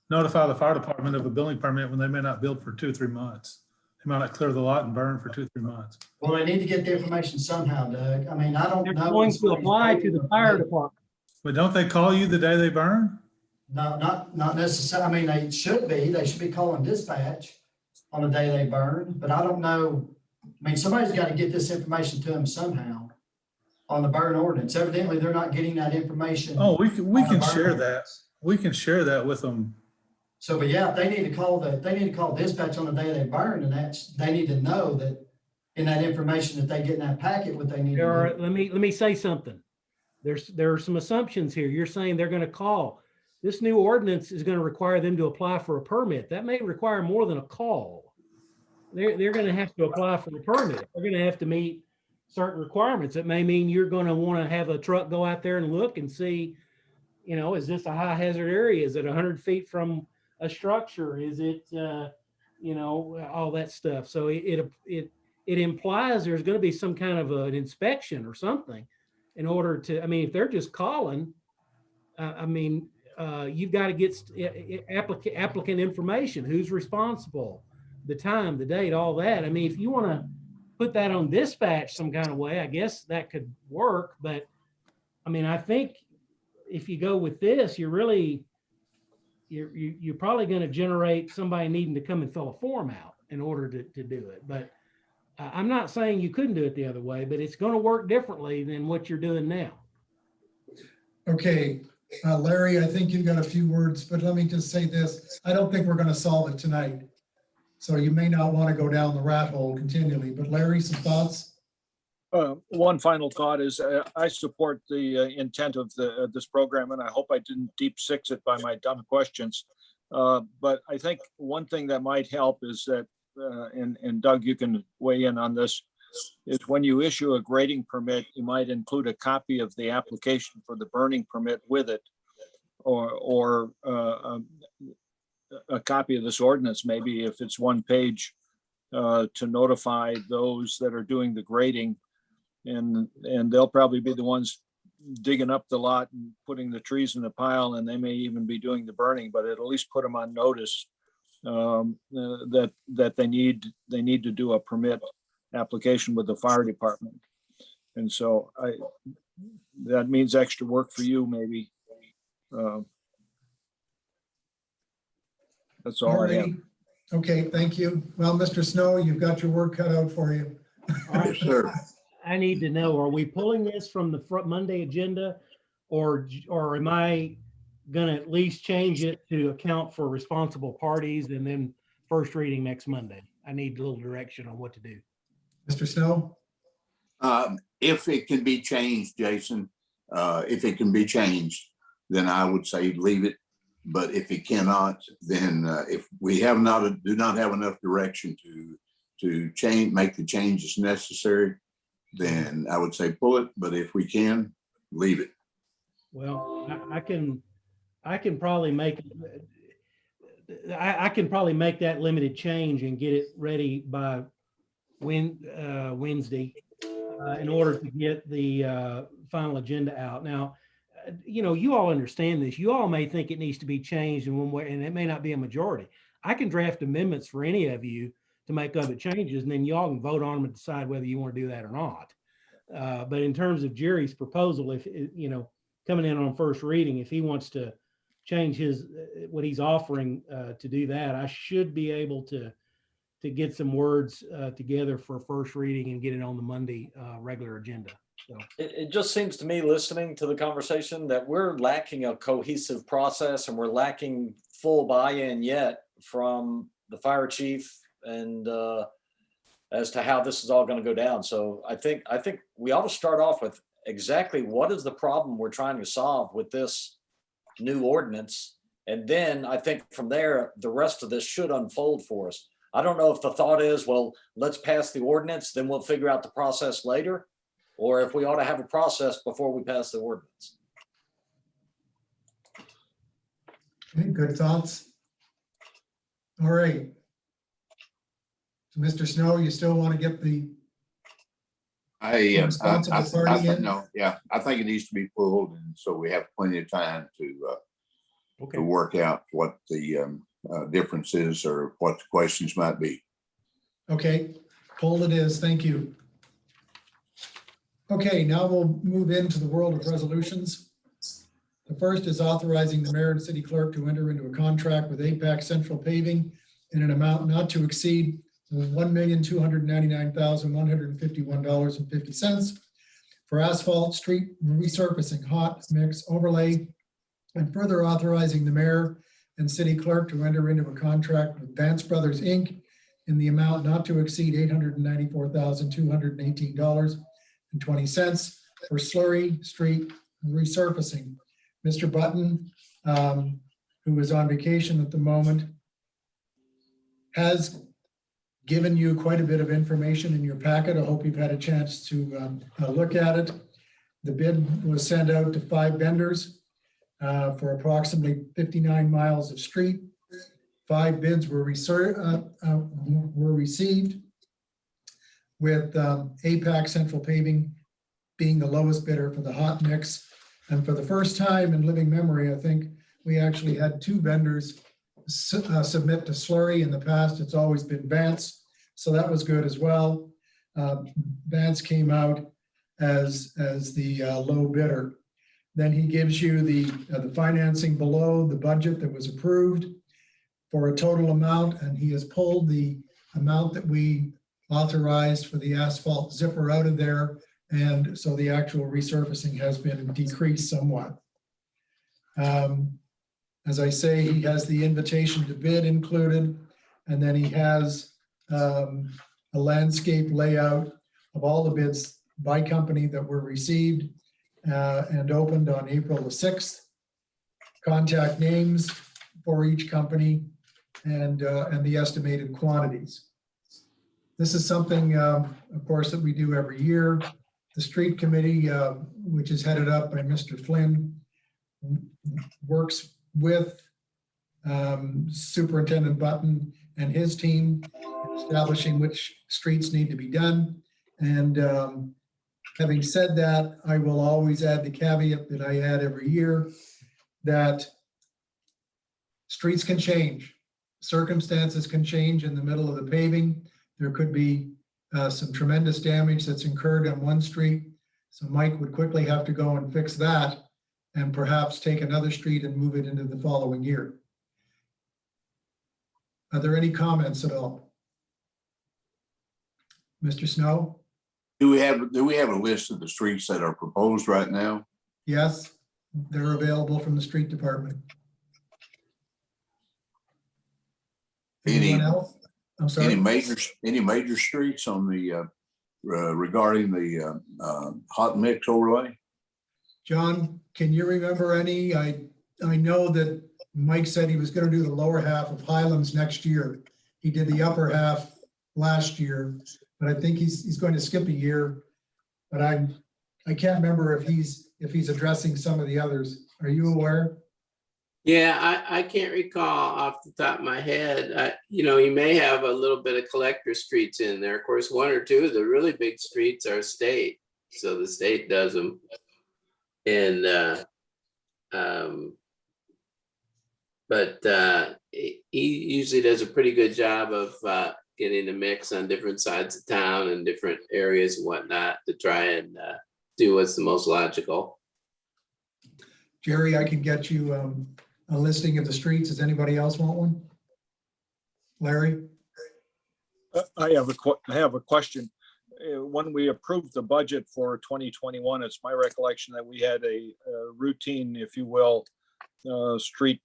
notify the fire department of a building permit when they may not build for 2 or 3 months. They might not clear the lot and burn for 2 or 3 months. well, they need to get the information somehow, Doug. I mean, I don't They're know. going to apply to the fire department. But don't they call you the day they burn? No, not necessarily. I mean, they should be calling dispatch on the day they burn, but I don't know. I mean, somebody's got to get this information to them somehow on the burn ordinance. Evidently, they're not getting that information. Oh, we on the can burn share that. ordinance. We can share that with them. So, but yeah, they need to call dispatch on the day they burn, and they need to know that in that information that they get in that packet, what they need to do. Let me say something. There are some assumptions here. You're saying they're going to call. This new ordinance is going to require them to apply for a permit. That may require more than a call. They're going to have to apply for a permit. They're going to have to meet certain requirements. It may mean you're going to want to have a truck go out there and look and see, is this a high hazard area? Is it 100 feet from a structure? Is it, all that stuff. So it implies there's going to be some kind of an inspection or something in order to, if they're just calling, you've got to get applicant information, who's responsible, the time, the date, all that. If you want to put that on dispatch some kind of way, I guess that could work. But I think if you go with this, you're probably going to generate somebody needing to come and fill a form out in order to do it. But I'm not saying you couldn't do it the other way, but it's going to work differently than what you're doing now. Okay, Larry, I think you've got a few words, but let me just say this. I don't think we're going to solve it tonight. So you may not want to go down the rat hole continually, but Larry, some thoughts? One final thought is I support the intent of this program, and I hope I didn't deep six it by my dumb questions. But I think one thing that might help is that, and Doug, you can weigh in on this, is when you issue a grading permit, you might include a copy of the application for the burning permit with it, or a copy of this ordinance, maybe if it's 1 page, to notify those that are doing the grading. And they'll probably be the ones digging up the lot and putting the trees in the pile, and they may even be doing the burning, but it'll at least put them on notice that they need to do a permit application with the fire department. And so that means extra work for you, maybe. That's all I have. Alrighty. Okay, thank you. Well, Mr. Snow, you've got your work cut out for you. Yes, sir. I need to know, are we pulling this from the front Monday agenda, or am I gonna at least change it to account for responsible parties and then first reading next Monday? I need a little direction on what to do. Mr. Snow? If it can be changed, Jason, if it can be changed, then I would say leave it. But if it cannot, then if we do not have enough direction to make the changes necessary, then I would say pull it. But if we can, leave it. Well, I can probably make that limited change and get it ready by Wednesday in order to get the final agenda out. Now, you all understand this. You all may think it needs to be changed in one way, and it may not be a majority. I can draft amendments for any of you to make other changes, and then y'all can vote on them and decide whether you want to do that or not. But in terms of Jerry's proposal, if, you know, coming in on first reading, if he wants to change his, what he's offering to do that, I should be able to get some words together for first reading and get it on the Monday regular agenda. So It just seems to me, listening to the conversation, that we're lacking a cohesive process and we're lacking full buy-in yet from the fire chief and as to how this is all going to go down. So I think we ought to start off with exactly what is the problem we're trying to solve with this new ordinance. And then I think from there, the rest of this should unfold for us. I don't know if the thought is, well, let's pass the ordinance, then we'll figure out the process later, or if we ought to have a process before we pass the ordinance. Okay, good thoughts. All right. So Mr. Snow, you still want to get the responsible party in? No, yeah, I think it needs to be pulled, and so we have plenty of time to work out what the difference is or what the questions might be. Okay, pulled it is. Thank you. Okay, now we'll move into the world of resolutions. The first is authorizing the mayor and city clerk to enter into a contract with APAC Central Paving in an amount not to exceed $1,299,151.50 for asphalt street resurfacing, hot mix overlay, and further authorizing the mayor and city clerk to enter into a contract with Vance Brothers, Inc. in the amount not to exceed $894,218.20 for slurry street resurfacing. Mr. Button, who is on vacation at the moment, has given you quite a bit of information in your packet. I hope you've had a chance to look at it. The bid was sent out to 5 vendors for approximately 59 miles of street. 5 bids were received, with APAC Central Paving being the lowest bidder for the hot mix. And for the first time in living memory, I think we actually had 2 vendors submit to slurry. In the past, it's always been Vance, so that was good as well. Vance came out as the low bidder. Then he gives you the financing below the budget that was approved for a total amount, and he has pulled the amount that we authorized for the asphalt zipper out of there, and so the actual resurfacing has been decreased somewhat. As I say, he has the invitation to bid included, and then he has a landscape layout of all the bids by company that were received and opened on April the 6th. Contact names for each company and the estimated quantities. This is something, of course, that we do every year. The street committee, which is headed up by Mr. Flynn, works with Superintendent Button and his team, establishing which streets need to be done. And having said that, I will always add the caveat that I add every year, that streets can change. Circumstances can change in the middle of the paving. There could be some tremendous damage that's incurred on one street. So Mike would quickly have to go and fix that and perhaps take another street and move it into the following year. Are there any comments at all? Mr. Snow? Do we have a list of the streets that are proposed right now? Yes, they're available from the street department. Anyone else? I'm sorry. Any major streets on the regarding the hot mix overlay? John, can you remember any? I know that Mike said he was going to do the lower half of Highlands next year. He did the upper half last year, but I think he's going to skip a year. But I can't remember if he's addressing some of the others. Are you aware? Yeah, I can't recall off the top of my head. You know, you may have a little bit of collector streets in there. Of course, 1 or 2 of the really big streets are state, so the state does them. And But he usually does a pretty good job of getting a mix on different sides of town and different areas and whatnot to try and do what's the most logical. Jerry, I can get you a listing of the streets. Does anybody else want one? Larry? I have a question. When we approved the budget for 2021, it's my recollection that we had a routine, if you will, street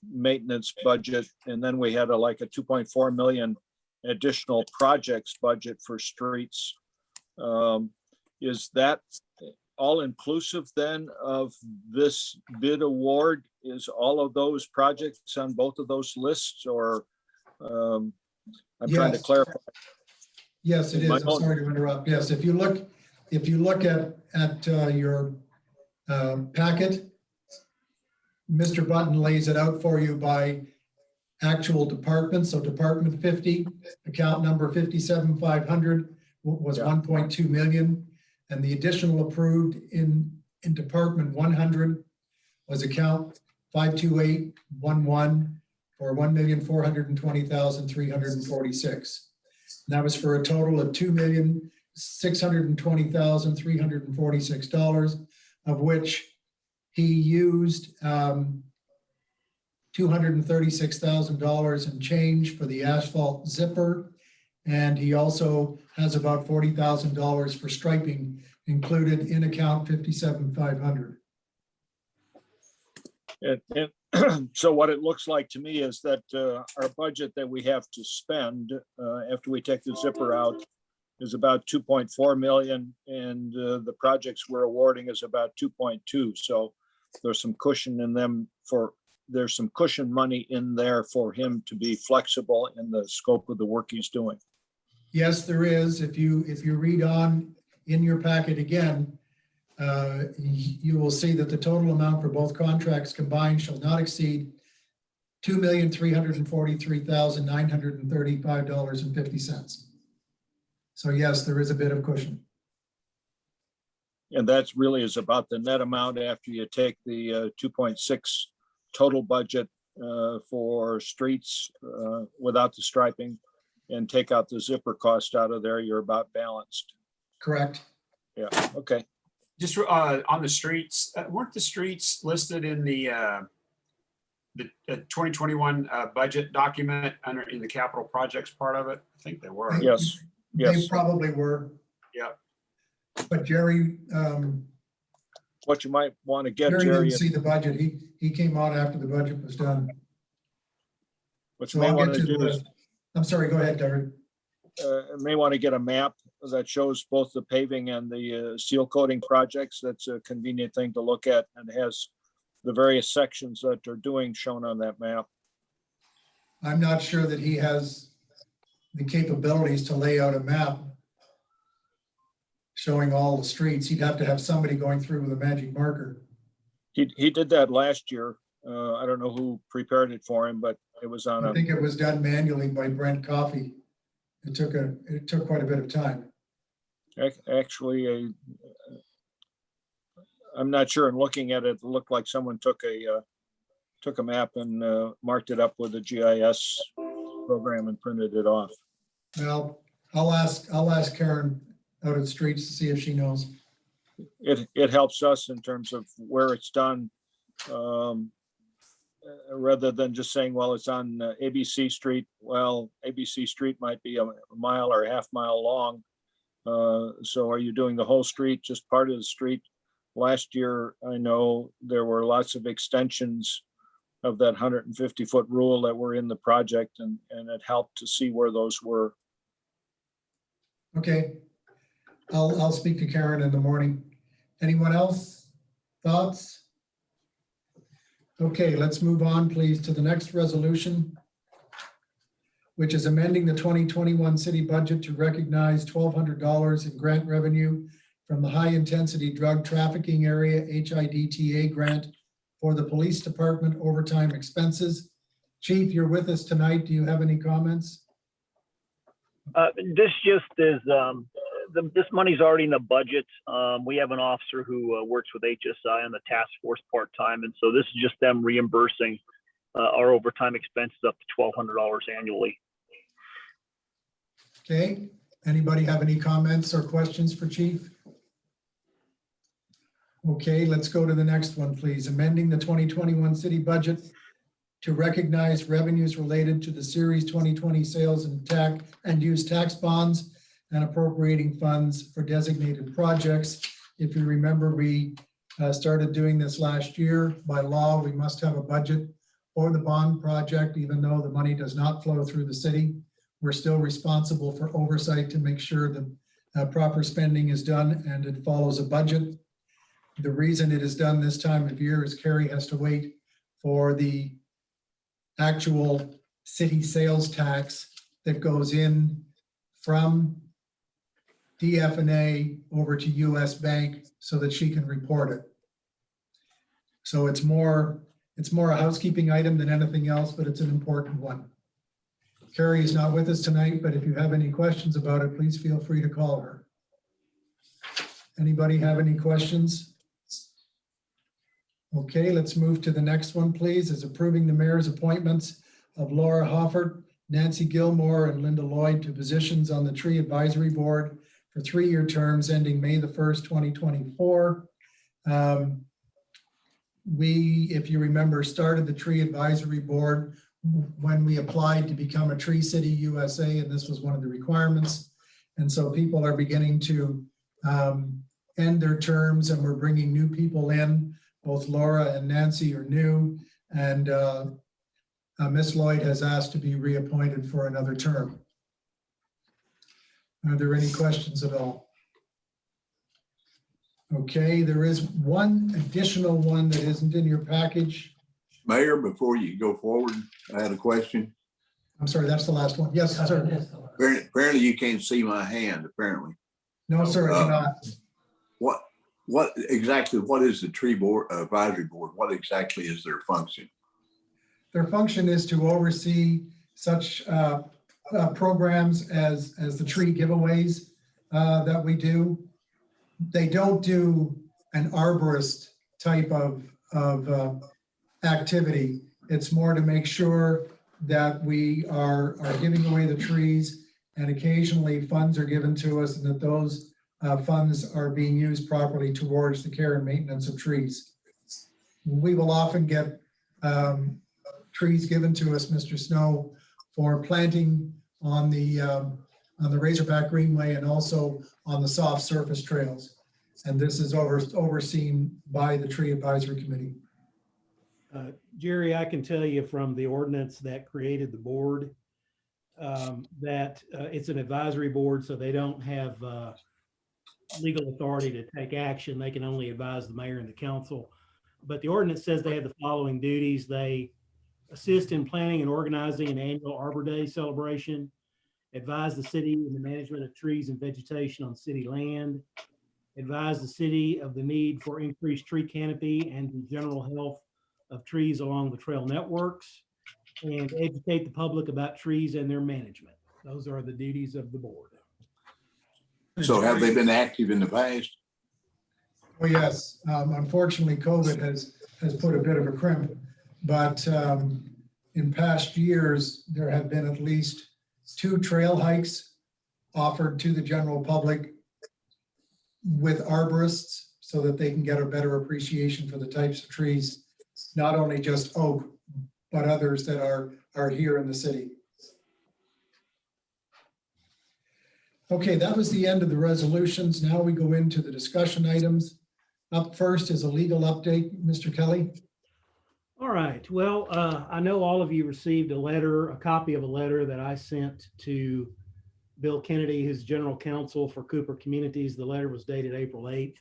maintenance budget, and then we had like a 2.4 million additional projects budget for streets. Is that all inclusive then of this bid award? Is all of those projects on both of those lists, or I'm trying to Yes. clarify. Yes, it is. My I'm own- sorry to interrupt. Yes, if you look at your packet, Mr. Button lays it out for you by actual departments. So Department 50, account number 57,500 was Yeah. 1.2 million. And the additional approved in Department 100 was account 52811 for 1,420,346. That was for a total of $2,620,346, of which he used $236,000 and change for the asphalt zipper. And he also has about $40,000 for striping included in account 57,500. And so what it looks like to me is that our budget that we have to spend after we take the zipper out is about 2.4 million, and the projects we're awarding is about 2.2. So there's some cushion in them there's some cushion money in there for him to be flexible in the scope of the work he's doing. Yes, there is. If you read on in your packet again, you will see that the total amount for both contracts combined shall not exceed $2,343,935.50. So yes, there is a bit of cushion. And that really is about the net amount after you take the 2.6 total budget for streets without the striping and take out the zipper cost out of there, you're about balanced. Correct. Yeah, okay. Just on the streets, weren't the streets listed in the 2021 budget document in the capital projects part of it? I think they were. Yes, They yes. probably were. Yeah. But Jerry, What you might want to get, Jerry Jerry, didn't see the budget. He came on after the budget was done. what So you may I'll want get to to do is the, I'm sorry, go ahead, Jerry. may want to get a map that shows both the paving and the seal coating projects. That's a convenient thing to look at, and has the various sections that they're doing shown on that map. I'm not sure that he has the capabilities to lay out a map showing all the streets. He'd have to have somebody going through with a magic marker. He did that last year. I don't know who prepared it for him, but it was on I a, think it was done manually by Brent Coffey. It took quite a bit of time. actually, I'm not sure. In looking at it, it looked like someone took a map and marked it up with a GIS program and printed it off. Well, I'll ask Karen out at the streets to see if she knows. It helps us in terms of where it's done, rather than just saying, well, it's on ABC Street. Well, ABC Street might be a mile or a half mile long. So are you doing the whole street, just part of the street? Last year, I know there were lots of extensions of that 150-foot rule that were in the project, and it helped to see where those were. Okay. I'll speak to Karen in the morning. Anyone else? Thoughts? Okay, let's move on, please, to the next resolution, which is amending the 2021 city budget to recognize $1,200 in grant revenue from the High Intensity Drug Trafficking Area HIDTA grant for the police department overtime expenses. Chief, you're with us tonight. Do you have any comments? This just is this money's already in the budget. We have an officer who works with HSI on the task force part-time. And so this is just them reimbursing our overtime expenses up to $1,200 annually. Okay, anybody have any comments or questions for Chief? Okay, let's go to the next one, please. Amending the 2021 city budget to recognize revenues related to the Series 2020 sales and use tax bonds and appropriating funds for designated projects. If you remember, we started doing this last year. By law, we must have a budget for the bond project, even though the money does not flow through the city. We're still responsible for oversight to make sure that proper spending is done and it follows a budget. The reason it is done this time of year is Carrie has to wait for the actual city sales tax that goes in from DF&A over to US Bank so that she can report it. So it's more a housekeeping item than anything else, but it's an important one. Carrie is not with us tonight, but if you have any questions about it, please feel free to call her. Anybody have any questions? Okay, let's move to the next one, please, is approving the mayor's appointments of Laura Hofford, Nancy Gilmore, and Linda Lloyd to positions on the Tree Advisory Board for 3-year terms ending May the 1st, 2024. We, if you remember, started the Tree Advisory Board when we applied to become a Tree City USA, and this was one of the requirements. And so people are beginning to end their terms, and we're bringing new people in. Both Laura and Nancy are new, and Miss Lloyd has asked to be reappointed for another term. Are there any questions at all? Okay, there is one additional one that isn't in your package. Mayor, before you go forward, I had a question. I'm sorry, that's the last one. Yes, sir. Apparently you can't see my hand, apparently. No, sir, I cannot. What exactly, what is the Tree Board Advisory Board? What exactly is their function? Their function is to oversee such programs as the tree giveaways that we do. They don't do an arborist type of activity. It's more to make sure that we are giving away the trees, and occasionally funds are given to us, and that those funds are being used properly towards the care and maintenance of trees. We will often get trees given to us, Mr. Snow, for planting on the Razorback Greenway and also on the soft surface trails. And this is overseen by the Tree Advisory Committee. Jerry, I can tell you from the ordinance that created the board that it's an advisory board, so they don't have legal authority to take action. They can only advise the mayor and the council. But the ordinance says they have the following duties. They assist in planning and organizing an annual Arbor Day celebration, advise the city in the management of trees and vegetation on city land, advise the city of the need for increased tree canopy and the general health of trees along the trail networks, and educate the public about trees and their management. Those are the duties of the board. So have they been active in the past? Oh, yes. Unfortunately, COVID has put a bit of a crimp, but in past years, there have been at least 2 trail hikes offered to the general public with arborists so that they can get a better appreciation for the types of trees, not only just oak, but others that are here in the city. Okay, that was the end of the resolutions. Now we go into the discussion items. Up first is a legal update, Mr. Kelly. All right. Well, I know all of you received a copy of a letter that I sent to Bill Kennedy, his general counsel for Cooper Communities. The letter was dated April 8th.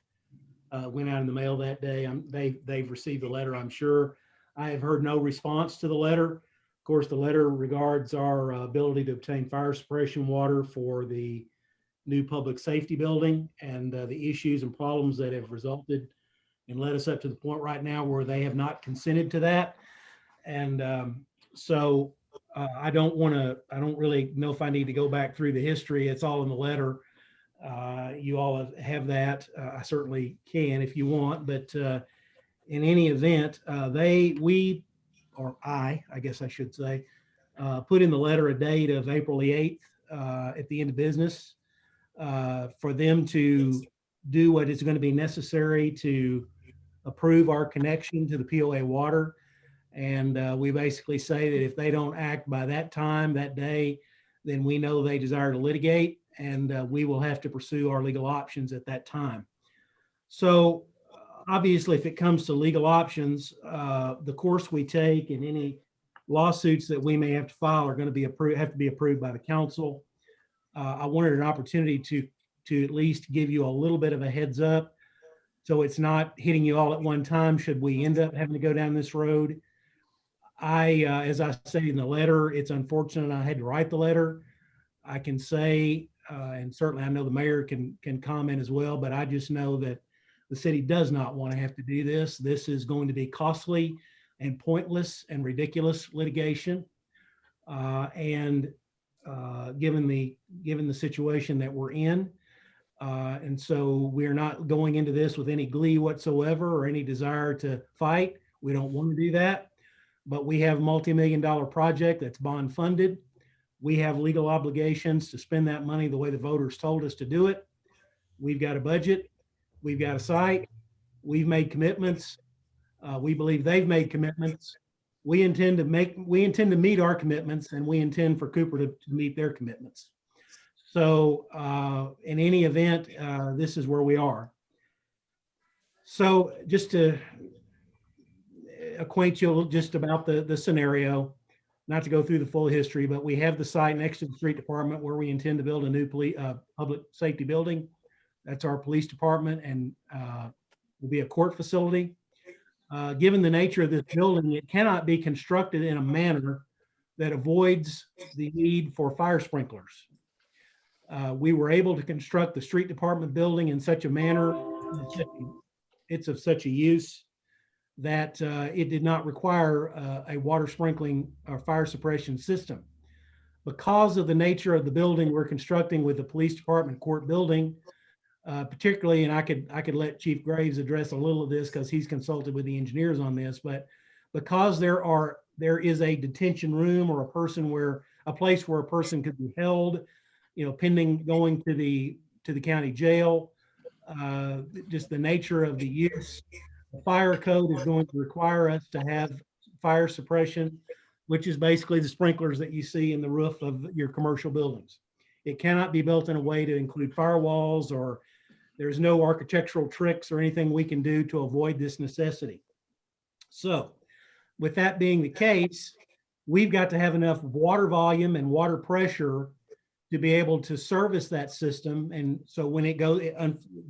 Went out in the mail that day. They've received the letter, I'm sure. I have heard no response to the letter. Of course, the letter regards our ability to obtain fire suppression water for the new public safety building and the issues and problems that have resulted and led us up to the point right now where they have not consented to that. And so I don't really know if I need to go back through the history. It's all in the letter. You all have that. I certainly can if you want, but in any event, I guess I should say, put in the letter a date of April the 8th at the end of business for them to do what is going to be necessary to approve our connection to the POA water. And we basically say that if they don't act by that time, that day, then we know they desire to litigate, and we will have to pursue our legal options at that time. So obviously, if it comes to legal options, the course we take in any lawsuits that we may have to file are going to be have to be approved by the council. I wanted an opportunity to at least give you a little bit of a heads up, so it's not hitting you all at one time should we end up having to go down this road. As I say in the letter, it's unfortunate I had to write the letter. I can say, and certainly I know the mayor can comment as well, but I just know that the city does not want to have to do this. This is going to be costly and pointless and ridiculous litigation. Given the situation that we're in, and so we're not going into this with any glee whatsoever or any desire to fight. We don't want to do that, but we have a multi-million-dollar project that's bond funded. We have legal obligations to spend that money the way the voters told us to do it. We've got a budget. We've got a site. We've made commitments. We believe they've made commitments. We intend to meet our commitments, and we intend for Cooper to meet their commitments. So in any event, this is where we are. So just to acquaint you just about the scenario, not to go through the full history, but we have the site next to the street department where we intend to build a new public safety building. That's our police department, and will be a court facility. Given the nature of this building, it cannot be constructed in a manner that avoids the need for fire sprinklers. We were able to construct the street department building in such a manner, it's of such a use that it did not require a water sprinkling or fire suppression system. Because of the nature of the building we're constructing with the police department court building, particularly, and I could let Chief Graves address a little of this because he's consulted with the engineers on this, but because there is a detention room or a place where a person could be held, pending going to the county jail, just the nature of the use. The fire code is going to require us to have fire suppression, which is basically the sprinklers that you see in the roof of your commercial buildings. It cannot be built in a way to include firewalls, or there's no architectural tricks or anything we can do to avoid this necessity. So with that being the case, we've got to have enough water volume and water pressure to be able to service that system. And so when it goes,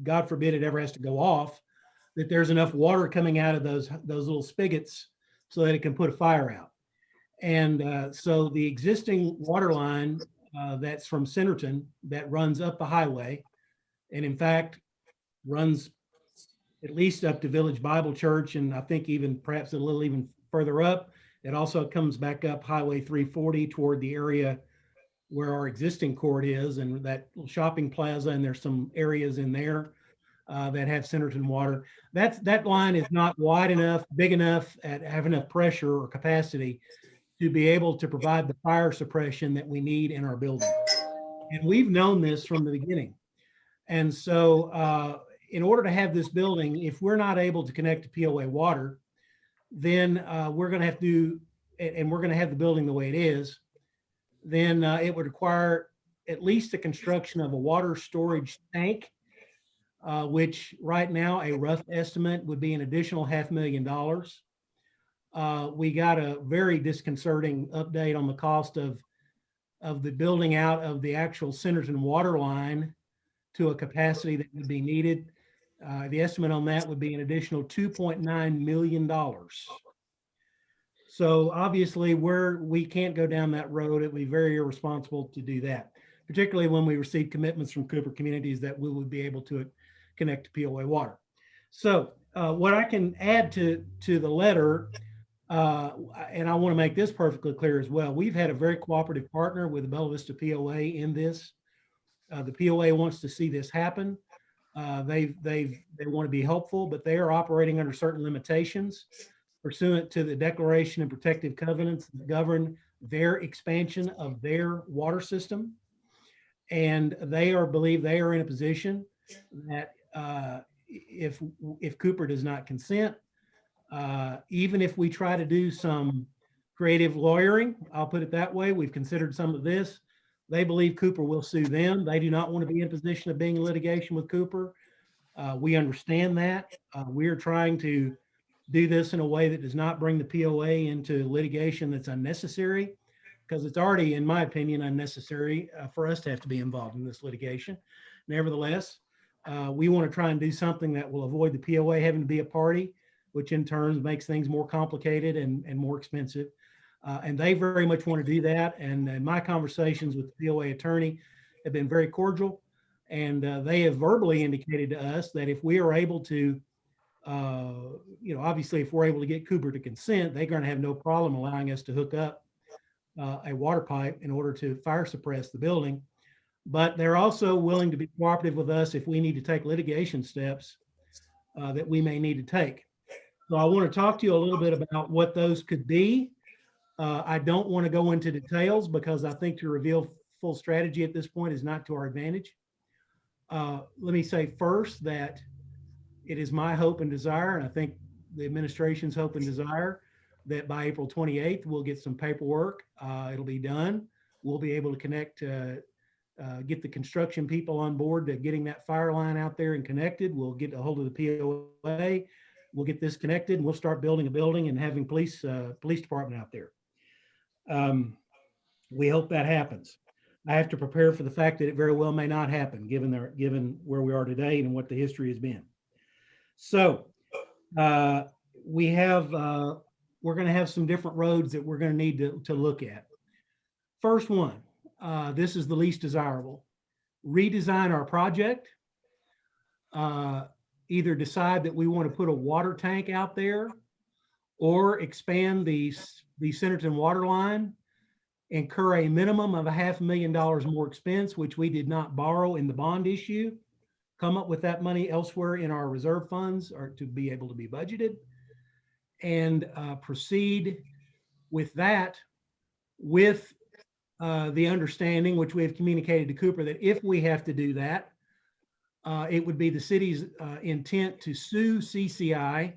God forbid it ever has to go off, that there's enough water coming out of those little spigots so that it can put a fire out. And so the existing water line that's from Centerton that runs up the highway, and in fact runs at least up to Village Bible Church, and I think even perhaps a little even further up. It also comes back up Highway 340 toward the area where our existing court is, and that shopping plaza, and there's some areas in there that have Centerton water. That line is not wide enough, big enough, have enough pressure or capacity to be able to provide the fire suppression that we need in our building. And we've known this from the beginning. And so in order to have this building, if we're not able to connect to POA water, then we're going to have to, and we're going to have the building the way it is, then it would require at least the construction of a water storage tank, which right now a rough estimate would be an additional $500,000. We got a very disconcerting update on the cost of the building out of the actual Centerton water line to a capacity that would be needed. The estimate on that would be an additional $2.9 million. So obviously we can't go down that road. It would be very irresponsible to do that, particularly when we receive commitments from Cooper Communities that we would be able to connect to POA water. So what I can add to the letter, and I want to make this perfectly clear as well, we've had a very cooperative partner with the Bella Vista POA in this. The POA wants to see this happen. They want to be helpful, but they are operating under certain limitations pursuant to the declaration and protective covenants that govern their expansion of their water system. And believe they are in a position that if Cooper does not consent, even if we try to do some creative lawyering, I'll put it that way, we've considered some of this, they believe Cooper will sue them. They do not want to be in position of being in litigation with Cooper. We understand that. We are trying to do this in a way that does not bring the POA into litigation that's unnecessary, because it's already, in my opinion, unnecessary for us to have to be involved in this litigation. Nevertheless, we want to try and do something that will avoid the POA having to be a party, which in turn makes things more complicated and more expensive. And they very much want to do that. And my conversations with the POA attorney have been very cordial. And they have verbally indicated to us that if we are able to, obviously, if we're able to get Cooper to consent, they're going to have no problem allowing us to hook up a water pipe in order to fire suppress the building. But they're also willing to be cooperative with us if we need to take litigation steps that we may need to take. So I want to talk to you a little bit about what those could be. I don't want to go into details because I think to reveal full strategy at this point is not to our advantage. Let me say first that it is my hope and desire, and I think the administration's hope and desire, that by April 28th, we'll get some paperwork. It'll be done. We'll be able to connect, get the construction people on board to getting that fire line out there and connected. We'll get a hold of the POA. We'll get this connected and we'll start building a building and having police department out there. We hope that happens. I have to prepare for the fact that it very well may not happen given where we are today and what the history has been. So we're going to have some different roads that we're going to need to look at. First one, this is the least desirable. Redesign our project. Either decide that we want to put a water tank out there or expand the Centerton water line, incur a minimum of $500,000 more expense, which we did not borrow in the bond issue, come up with that money elsewhere in our reserve funds or to be able to be budgeted, and proceed with that with the understanding, which we have communicated to Cooper, that if we have to do that, it would be the city's intent to sue CCI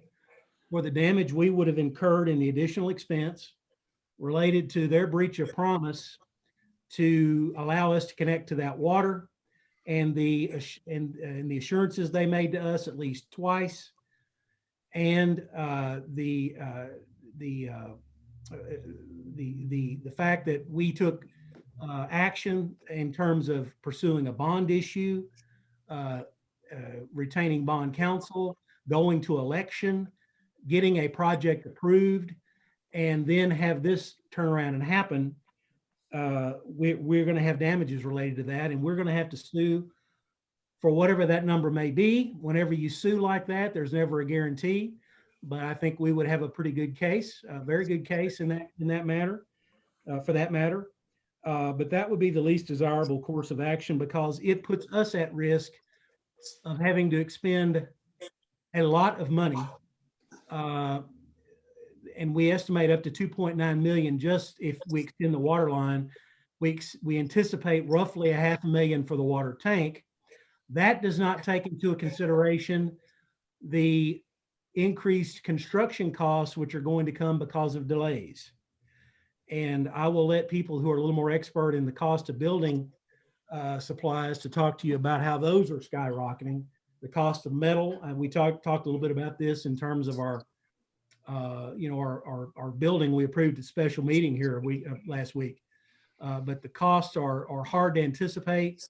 for the damage we would have incurred in the additional expense related to their breach of promise to allow us to connect to that water and the assurances they made to us at least twice, and the fact that we took action in terms of pursuing a bond issue, retaining bond counsel, going to election, getting a project approved, and then have this turn around and happen. We're going to have damages related to that, and we're going to have to sue for whatever that number may be. Whenever you sue like that, there's never a guarantee, but I think we would have a pretty good case, a very good case in that matter, for that matter. But that would be the least desirable course of action because it puts us at risk of having to expend a lot of money. And we estimate up to 2.9 million just if we extend the water line. We anticipate roughly $500,000 for the water tank. That does not take into consideration the increased construction costs, which are going to come because of delays. And I will let people who are a little more expert in the cost of building supplies to talk to you about how those are skyrocketing. The cost of metal, we talked a little bit about this in terms of our building. We approved a special meeting here last week, but the costs are hard to anticipate.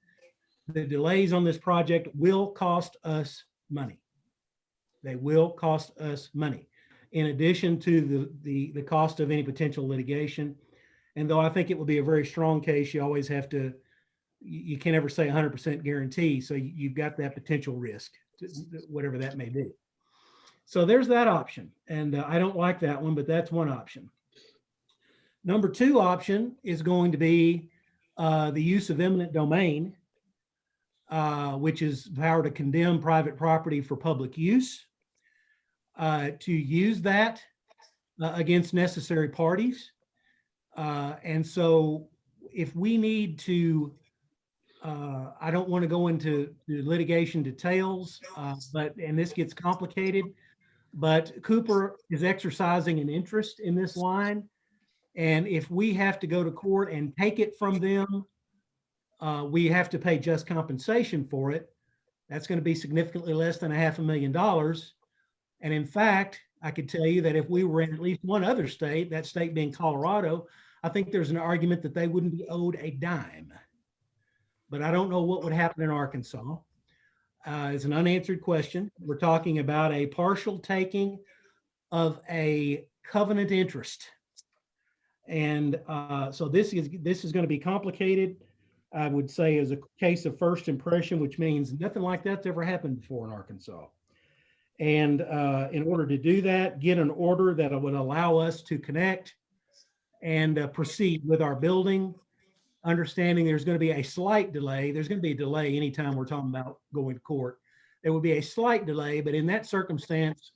The delays on this project will cost us money. They will cost us money, in addition to the cost of any potential litigation. And though I think it will be a very strong case, you always have to, you can't ever say 100% guarantee. So you've got that potential risk, whatever that may be. So there's that option. And I don't like that one, but that's one option. Number two option is going to be the use of eminent domain. which is power to condemn private property for public use, to use that against necessary parties. And so if we need to, I don't want to go into the litigation details, and this gets complicated, but Cooper is exercising an interest in this line. And if we have to go to court and take it from them, we have to pay just compensation for it. That's going to be significantly less than $500,000. And in fact, I could tell you that if we were in at least one other state, that state being Colorado, I think there's an argument that they wouldn't be owed a dime. But I don't know what would happen in Arkansas. It's an unanswered question. We're talking about a partial taking of a covenant interest. And so this is going to be complicated. I would say as a case of first impression, which means nothing like that's ever happened before in Arkansas. And in order to do that, get an order that would allow us to connect and proceed with our building, understanding there's going to be a slight delay. There's going to be a delay anytime we're talking about going to court. There would be a slight delay, but in that circumstance,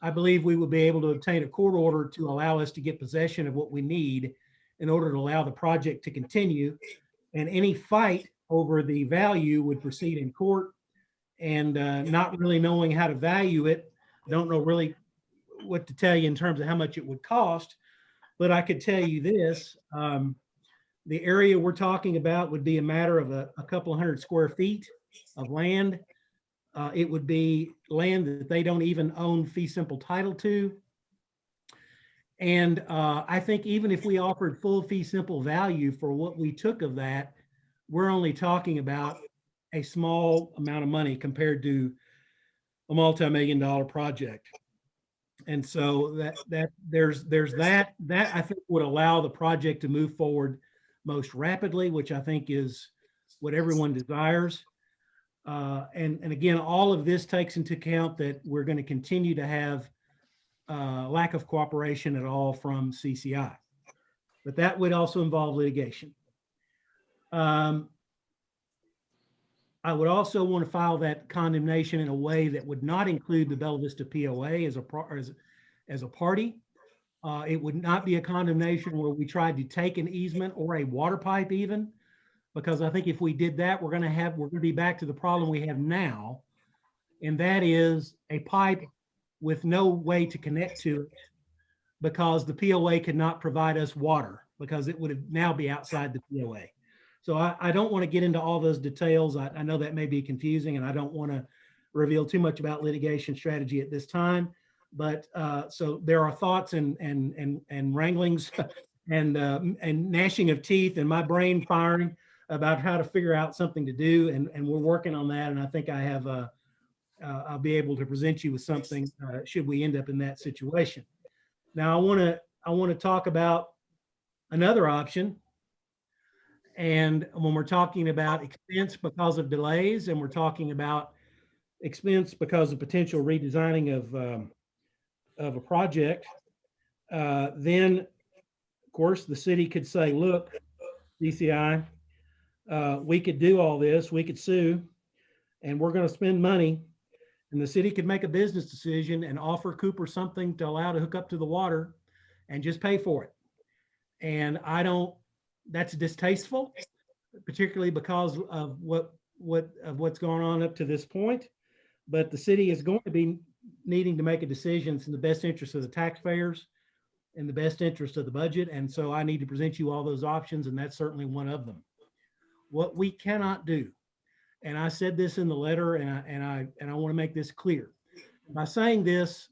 I believe we would be able to obtain a court order to allow us to get possession of what we need in order to allow the project to continue. And any fight over the value would proceed in court. And not really knowing how to value it, don't know really what to tell you in terms of how much it would cost. But I could tell you this, the area we're talking about would be a matter of a couple of hundred square feet of land. It would be land that they don't even own fee simple title to. And I think even if we offered full fee simple value for what we took of that, we're only talking about a small amount of money compared to a multi-million-dollar project. And so there's that I think would allow the project to move forward most rapidly, which I think is what everyone desires. And again, all of this takes into account that we're going to continue to have lack of cooperation at all from CCI. But that would also involve litigation. I would also want to file that condemnation in a way that would not include the Bella Vista POA as a party. It would not be a condemnation where we tried to take an easement or a water pipe even, because I think if we did that, we're going to be back to the problem we have now. And that is a pipe with no way to connect to it because the POA could not provide us water because it would now be outside the POA. So I don't want to get into all those details. I know that may be confusing and I don't want to reveal too much about litigation strategy at this time. But so there are thoughts and wranglings and gnashing of teeth and my brain firing about how to figure out something to do. And we're working on that. And I think I have I'll be able to present you with something should we end up in that situation. Now I want to talk about another option. And when we're talking about expense because of delays, and we're talking about expense because of potential redesigning of a project, then of course the city could say, look, DCI, we could do all this, we could sue, and we're going to spend money, and the city could make a business decision and offer Cooper something to allow to hook up to the water and just pay for it. And that's distasteful, particularly because of what's going on up to this point. But the city is going to be needing to make a decision in the best interest of the taxpayers and the best interest of the budget. And so I need to present you all those options, and that's certainly one of them. What we cannot do, and I said this in the letter, and I want to make this clear. By saying this,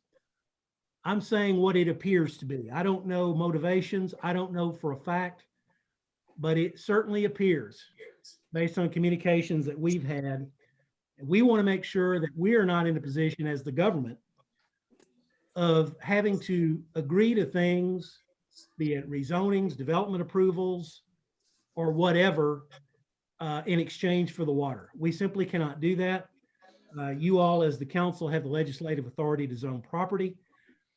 I'm saying what it appears to be. I don't know motivations. I don't know for a fact. But it certainly appears, based on communications that we've had, we want to make sure that we are not in a position as the government of having to agree to things, be it rezonings, development approvals, or whatever, in exchange for the water. We simply cannot do that. You all, as the council, have the legislative authority to zone property.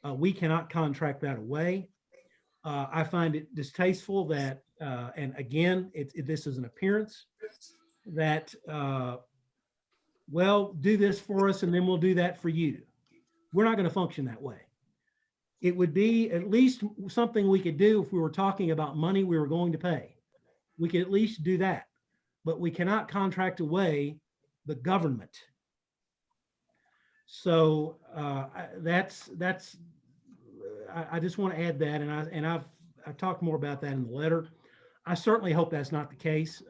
We cannot contract that away. I find it distasteful that, and again, this is an appearance, that, well, do this for us and then we'll do that for you. We're not going to function that way. It would be at least something we could do if we were talking about money we were going to pay. We could at least do that, but we cannot contract away the government. So I just want to add that, and I've talked more about that in the letter. I certainly hope that's not the case,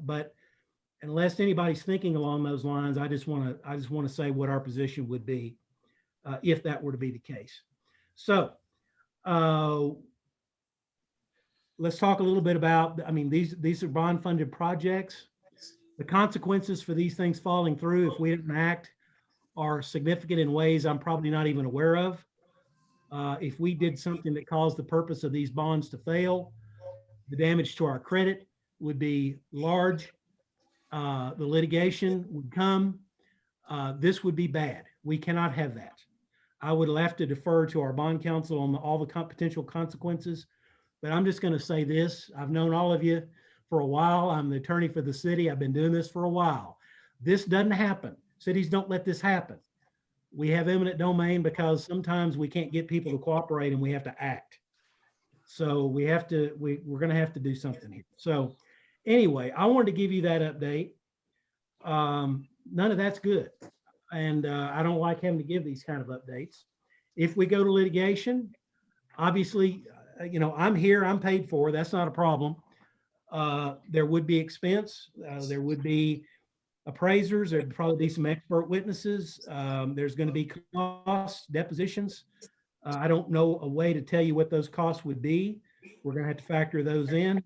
but unless anybody's thinking along those lines, I just want to say what our position would be if that were to be the case. So let's talk a little bit about, I mean, these are bond funded projects. The consequences for these things falling through if we didn't act are significant in ways I'm probably not even aware of. If we did something that caused the purpose of these bonds to fail, the damage to our credit would be large. The litigation would come. This would be bad. We cannot have that. I would have to defer to our bond counsel on all the potential consequences, but I'm just going to say this. I've known all of you for a while. I'm the attorney for the city. I've been doing this for a while. This doesn't happen. Cities don't let this happen. We have eminent domain because sometimes we can't get people to cooperate and we have to act. So we're going to have to do something here. So anyway, I wanted to give you that update. None of that's good. And I don't like having to give these kind of updates. If we go to litigation, obviously, I'm here, I'm paid for, that's not a problem. There would be expense. There would be appraisers. There'd probably be some expert witnesses. There's going to be costs, depositions. I don't know a way to tell you what those costs would be. We're going to have to factor those in.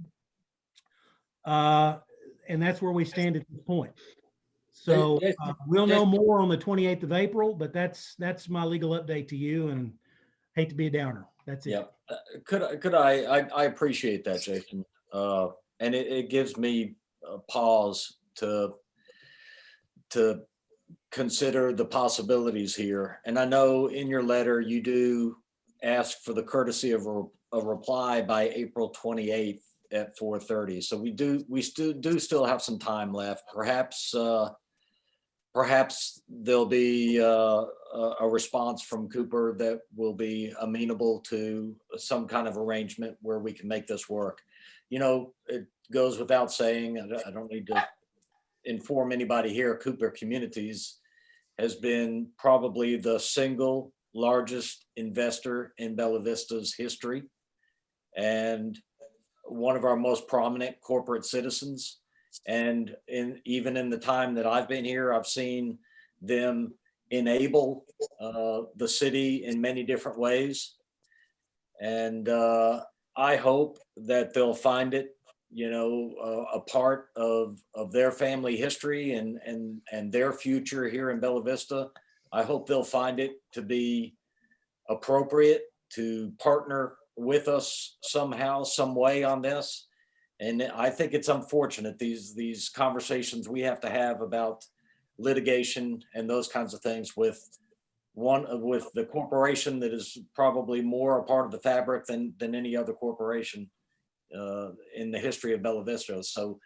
And that's where we stand at this point. So we'll know more on the 28th of April, but that's my legal update to you, and hate to be a downer. That's it. Yeah. I appreciate that, Jason. And it gives me a pause to consider the possibilities here. And I know in your letter, you do ask for the courtesy of a reply by April 28th at 4:30. So we still have some time left. Perhaps there'll be a response from Cooper that will be amenable to some kind of arrangement where we can make this work. It goes without saying, I don't need to inform anybody here, Cooper Communities has been probably the single largest investor in Bella Vista's history and one of our most prominent corporate citizens. And even in the time that I've been here, I've seen them enable the city in many different ways. And I hope that they'll find it, a part of their family history and their future here in Bella Vista. I hope they'll find it to be appropriate to partner with us somehow, some way on this. And I think it's unfortunate, these conversations we have to have about litigation and those kinds of things with the corporation that is probably more a part of the fabric than any other corporation in the history of Bella Vista. So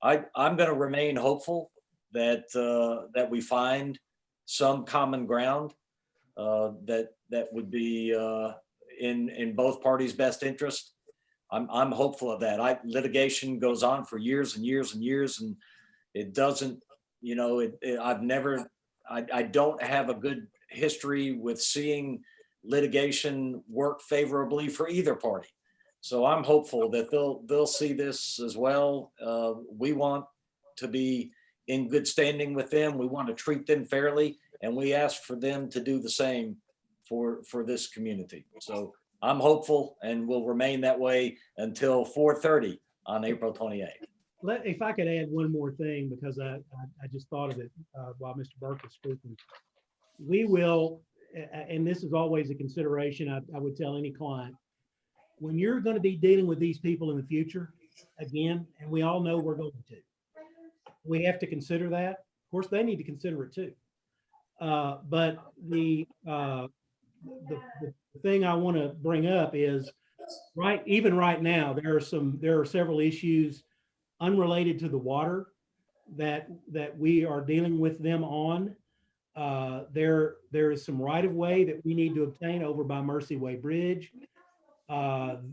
I'm going to remain hopeful that we find some common ground that would be in both parties' best interest. I'm hopeful of that. Litigation goes on for years and years and years, and it doesn't, I don't have a good history with seeing litigation work favorably for either party. So I'm hopeful that they'll see this as well. We want to be in good standing with them. We want to treat them fairly, and we ask for them to do the same for this community. So I'm hopeful and will remain that way until 4:30 on April 28th. If I could add one more thing, because I just thought of it while Mr. Burke was speaking. We will, and this is always a consideration, I would tell any client, when you're going to be dealing with these people in the future, again, and we all know we're going to, we have to consider that. Of course, they need to consider it too. But the thing I want to bring up is, even right now, there are several issues unrelated to the water that we are dealing with them on. There is some right of way that we need to obtain over by Mercy Way Bridge. Doug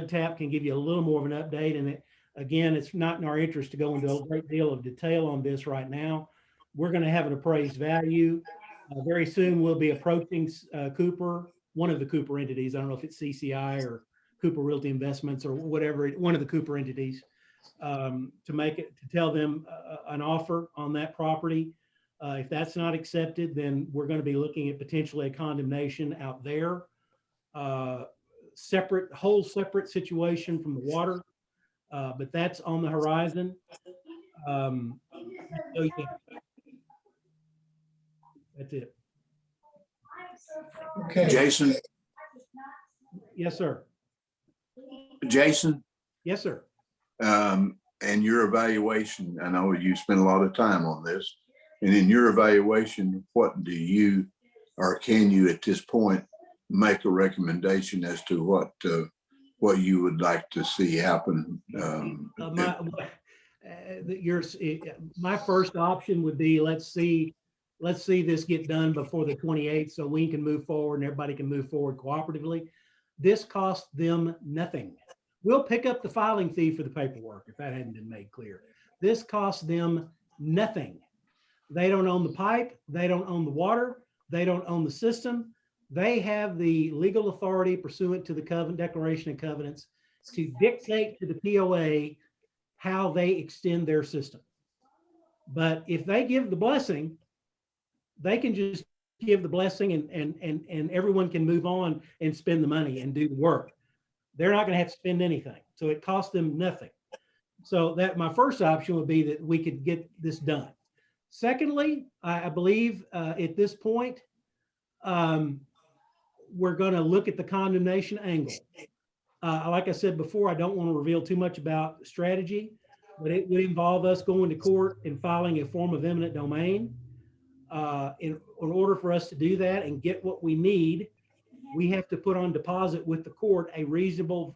Tapp can give you a little more of an update, and again, it's not in our interest to go into a great deal of detail on this right now. We're going to have an appraised value. Very soon we'll be approaching Cooper, one of the Cooper entities. I don't know if it's CCI or Cooper Realty Investments or whatever, one of the Cooper entities, to tell them an offer on that property. If that's not accepted, then we're going to be looking at potentially a condemnation out there. Whole separate situation from the water, but that's on the horizon. So yeah, that's it. Okay. Jason, Yes, sir. Jason, Yes, sir. and your evaluation, I know you spend a lot of time on this, and in your evaluation, what do you, or can you at this point make a recommendation as to what you would like to see happen? My first option would be, let's see this get done before the 28th so we can move forward and everybody can move forward cooperatively. This costs them nothing. We'll pick up the filing fee for the paperwork if that hadn't been made clear. This costs them nothing. They don't own the pipe. They don't own the water. They don't own the system. They have the legal authority pursuant to the Declaration of Covenants to dictate to the POA how they extend their system. But if they give the blessing, they can just give the blessing and everyone can move on and spend the money and do the work. They're not going to have to spend anything. So it costs them nothing. So that my first option would be that we could get this done. Secondly, I believe at this point, we're going to look at the condemnation angle. Like I said before, I don't want to reveal too much about strategy, but it would involve us going to court and filing a form of eminent domain. In order for us to do that and get what we need, we have to put on deposit with the court a reasonable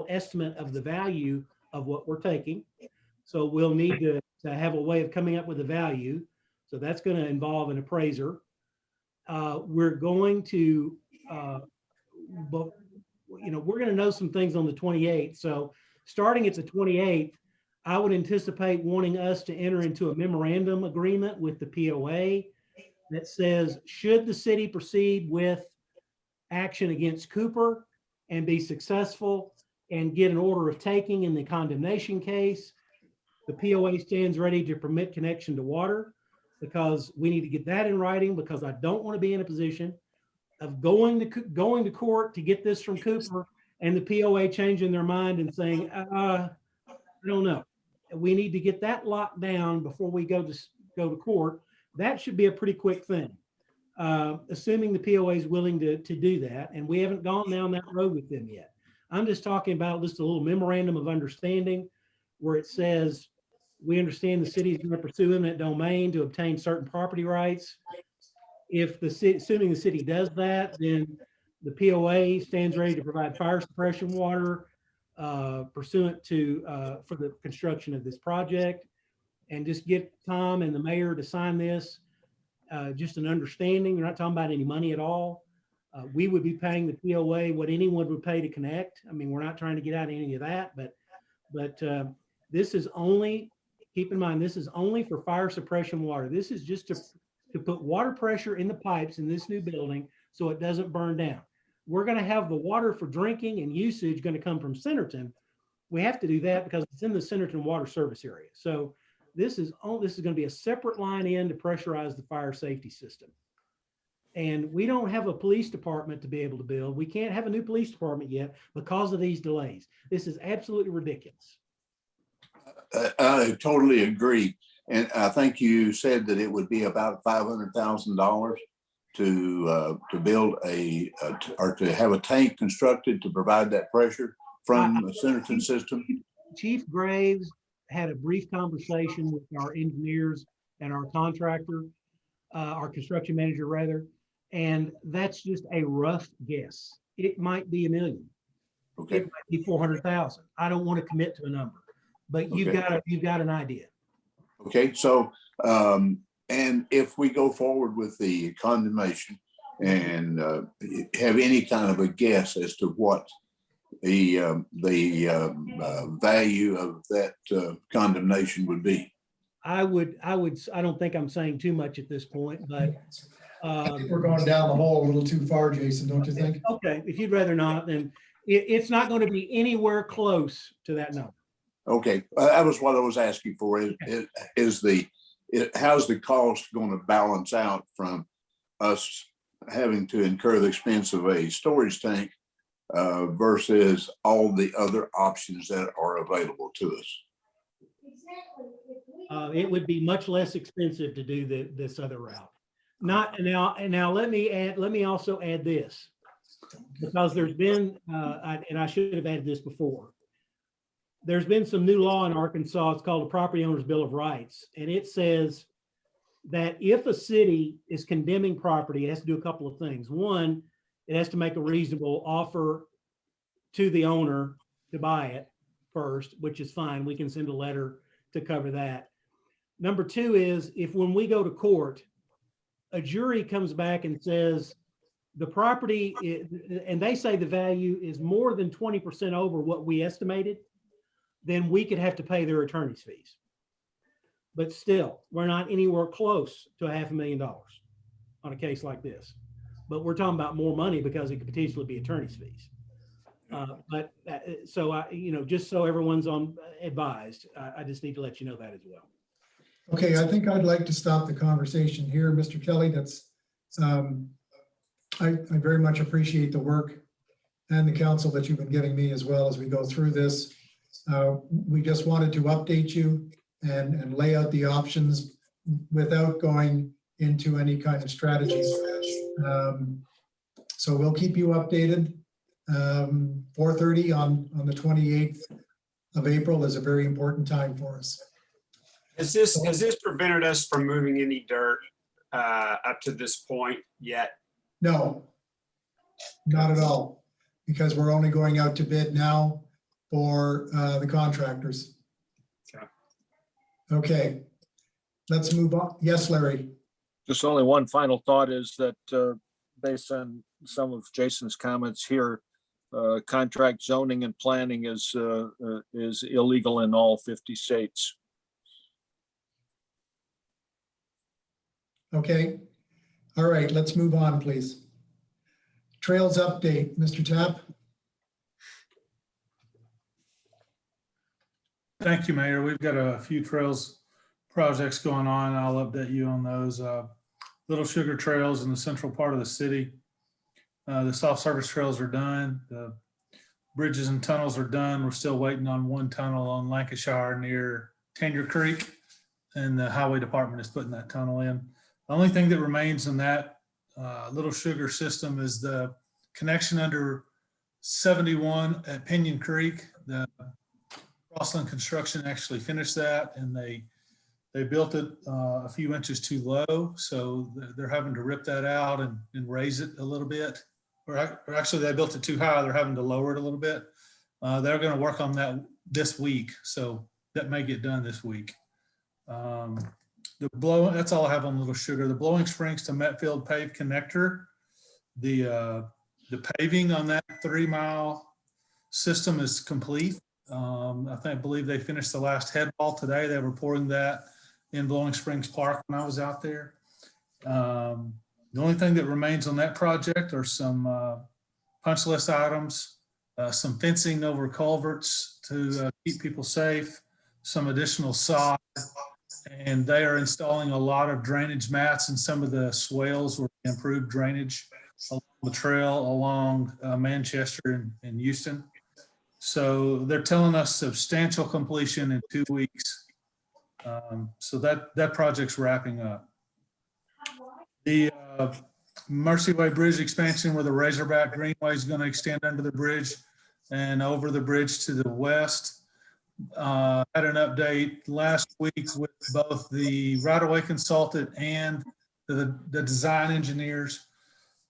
estimate of the value of what we're taking. So we'll need to have a way of coming up with a value. So that's going to involve an appraiser. We're going to, we're going to know some things on the 28th. So starting at the 28th, I would anticipate wanting us to enter into a memorandum agreement with the POA that says, should the city proceed with action against Cooper and be successful and get an order of taking in the condemnation case, the POA stands ready to permit connection to water, because we need to get that in writing, because I don't want to be in a position of going to court to get this from Cooper and the POA changing their mind and saying, I don't know. We need to get that locked down before we go to court. That should be a pretty quick thing, assuming the POA is willing to do that. And we haven't gone down that road with them yet. I'm just talking about just a little memorandum of understanding where it says, we understand the city is going to pursue eminent domain to obtain certain property rights. Assuming the city does that, then the POA stands ready to provide fire suppression water pursuant to for the construction of this project, and just get Tom and the mayor to sign this. Just an understanding. We're not talking about any money at all. We would be paying the POA what anyone would pay to connect. I mean, we're not trying to get out of any of that, but this is only, keep in mind, this is only for fire suppression water. This is just to put water pressure in the pipes in this new building so it doesn't burn down. We're going to have the water for drinking and usage going to come from Centerton. We have to do that because it's in the Centerton water service area. So this is going to be a separate line in to pressurize the fire safety system. And we don't have a police department to be able to build. We can't have a new police department yet because of these delays. This is absolutely ridiculous. I totally agree. And I think you said that it would be about $500,000 to build or to have a tank constructed to provide that pressure from the Centerton system. Chief Graves had a brief conversation with our engineers and our contractor, our construction manager rather, and that's just a rough guess. It might be $1 million. Okay. It might be 400,000. I don't want to commit to a number, but you've Okay. got an idea. Okay, so, and if we go forward with the condemnation and have any kind of a guess as to what the value of that condemnation would be? I don't think I'm saying too much at this point, but I think we're going down the hole a little too far, Jason, don't you think? okay, if you'd rather not, then it's not going to be anywhere close to that number. Okay, that was what I was asking for. How's the cost going to balance out from us having to incur the expense of a storage tank versus all the other options that are available to us? It would be much less expensive to do this other route. Now let me also add this, because there's been, and I should have added this before. There's been some new law in Arkansas. It's called the Property Owner's Bill of Rights. And it says that if a city is condemning property, it has to do a couple of things. One, it has to make a reasonable offer to the owner to buy it first, which is fine. We can send a letter to cover that. Number two is if when we go to court, a jury comes back and says the property, and they say the value is more than 20% over what we estimated, then we could have to pay their attorney's fees. But still, we're not anywhere close to $500,000 on a case like this. But we're talking about more money because it could potentially be attorney's fees. Just so everyone's advised, I just need to let you know that as well. Okay, I think I'd like to stop the conversation here, Mr. Kelly. I very much appreciate the work and the counsel that you've been giving me as well as we go through this. We just wanted to update you and lay out the options without going into any kind of strategy. So we'll keep you updated. 4:30 on the 28th of April is a very important time for us. Has this prevented us from moving any dirt up to this point yet? No, not at all, because we're only going out to bid now for the contractors. Okay, let's move on. Yes, Larry. Just only one final thought is that based on some of Jason's comments here, contract zoning and planning is illegal in all 50 states. Okay, all right, let's move on, please. Trails update, Mr. Tapp. Thank you, Mayor. We've got a few trails projects going on. I'll update you on those. Little Sugar Trails in the central part of the city. The soft service trails are done. The bridges and tunnels are done. We're still waiting on one tunnel on Lancashire near Tenure Creek, and the highway department is putting that tunnel in. The only thing that remains in that Little Sugar system is the connection under 71 at Pinion Creek. The Crossland Construction actually finished that, and they built it a few inches too low, so they're having to rip that out and raise it a little bit. Or actually, they built it too high. They're having to lower it a little bit. They're going to work on that this week, so that may get done this week. That's all I have on Little Sugar. The Blowing Springs to Metfield Pave connector, the paving on that 3-mile system is complete. I believe they finished the last head wall today. They were pouring that in Blowing Springs Park when I was out there. The only thing that remains on that project are some punch list items, some fencing over culverts to keep people safe, some additional sod, and they are installing a lot of drainage mats in some of the swales where they improved drainage along the trail along Manchester and Houston. So they're telling us substantial completion in 2 weeks. So that project's wrapping up. The Mercy Way Bridge expansion where the Razorback Greenway is going to extend under the bridge and over the bridge to the west. Had an update last week with both the right-of-way consultant and the design engineers.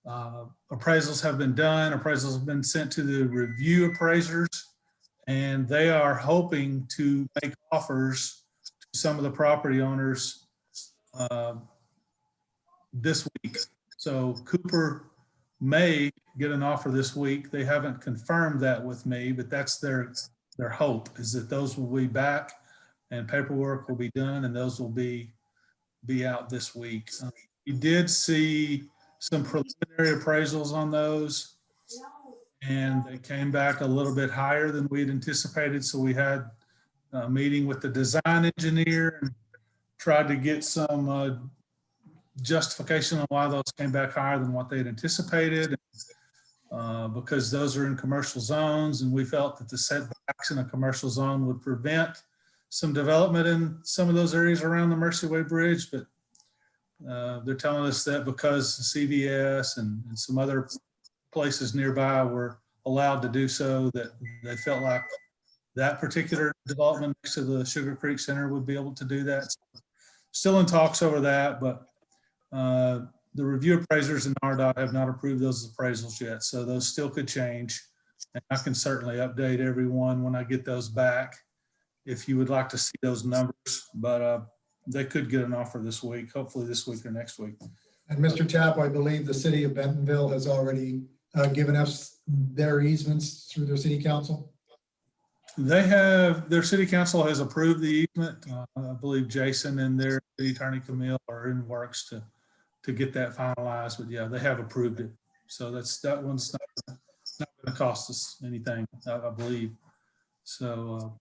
Appraisals have been done. Appraisals have been sent to the review appraisers, And they are hoping to make offers to some of the property owners this week. So Cooper may get an offer this week. They haven't confirmed that with me, but that's their hope, is that those will be back and paperwork will be done and those will be out this week. We did see some preliminary appraisals on those, and they came back a little bit higher than we'd anticipated. So we had a meeting with the design engineer and tried to get some justification on why those came back higher than what they had anticipated. Because those are in commercial zones, and we felt that the setbacks in a commercial zone would prevent some development in some of those areas around the Mercyway Bridge. But they're telling us that because CVS and some other places nearby were allowed to do so, that they felt like that particular development next to the Sugar Creek Center would be able to do that. Still in talks over that, but the review appraisers in RDOT have not approved those appraisals yet, so those still could change. And I can certainly update everyone when I get those back if you would like to see those numbers, but they could get an offer this week, hopefully this week or next week. And Mr. Tapp, I believe the city of Bentonville has already given us their easements through their city council. They have, their city council has approved the easement. I believe Jason and their city attorney Camille are in works to get that finalized, but yeah, they have approved it. So that one's not going to cost us anything, I believe. So.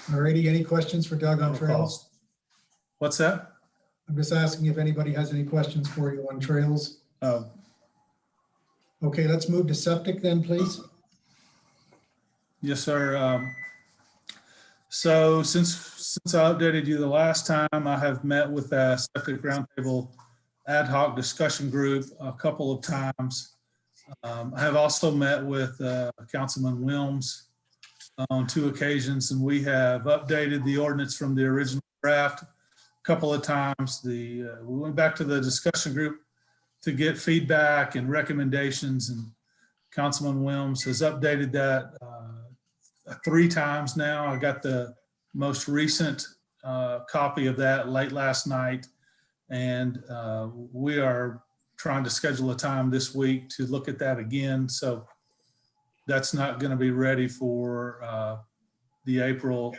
Alrighty, any questions for Doug on trails? What's that? I'm just asking if anybody has any questions for you on trails. Okay, let's move to septic then, please. Yes, sir. So since I updated you the last time, I have met with a septic roundtable ad hoc discussion group a couple of times. I have also met with Councilman Wilms on 2 occasions, and we have updated the ordinance from the original draft a couple of times. We went back to the discussion group to get feedback and recommendations, and Councilman Wilms has updated that 3 times now. I got the most recent copy of that late last night, and we are trying to schedule a time this week to look at that again. So that's not going to be ready for the April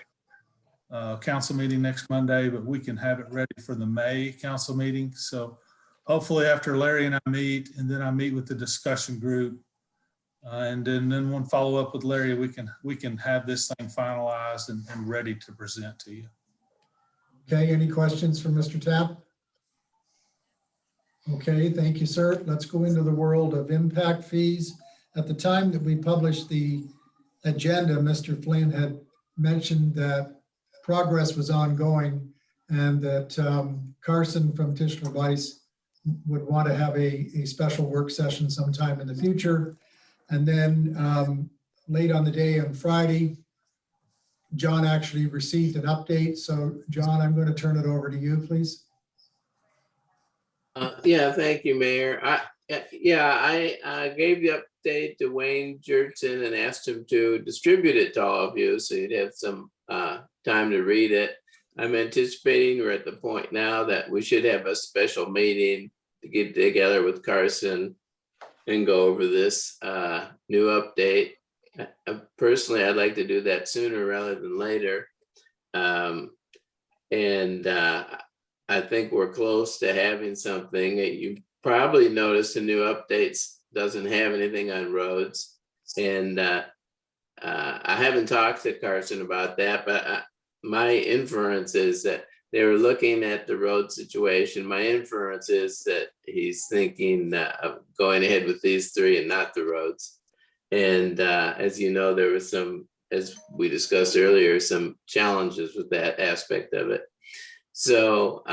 council meeting next Monday, but we can have it ready for the May council meeting. So hopefully after Larry and I meet, and then I meet with the discussion group, and then one follow up with Larry, we can have this thing finalized and ready to present to you. Okay, any questions for Mr. Tapp? Okay, thank you, sir. Let's go into the world of impact fees. At the time that we published the agenda, Mr. Flynn had mentioned that progress was ongoing and that Carson from Tischler Weiss would want to have a special work session sometime in the future. And then late on the day on Friday, John actually received an update. So John, I'm going to turn it over to you, please. Yeah, thank you, Mayor. I gave the update to Wayne Jertson and asked him to distribute it to all of you so you'd have some time to read it. I'm anticipating we're at the point now that we should have a special meeting to get together with Carson and go over this new update. Personally, I'd like to do that sooner rather than later. I think we're close to having something. You probably noticed the new updates doesn't have anything on roads. And I haven't talked to Carson about that, but my inference is that they were looking at the road situation. My inference is that he's thinking of going ahead with these 3 and not the roads. And as you know, there was some, as we discussed earlier, some challenges with that aspect of it. So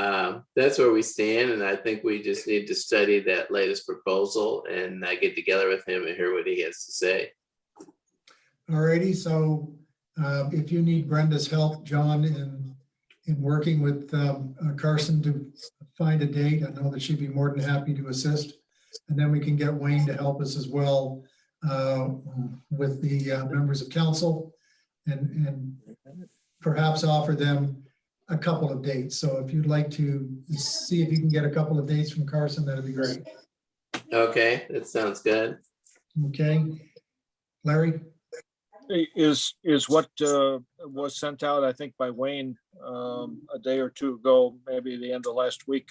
that's where we stand. And I think we just need to study that latest proposal and get together with him and hear what he has to say. All righty. So if you need Brenda's help, John, in working with Carson to find a date, I know that she'd be more than happy to assist. And then we can get Wayne to help us as well with the members of council. and perhaps offer them a couple of dates. So if you'd like to see if you can get a couple of dates from Carson, that'd be great. Okay, that sounds good. Okay. Larry? Is what was sent out, I think, by Wayne a day or two ago, maybe the end of last week.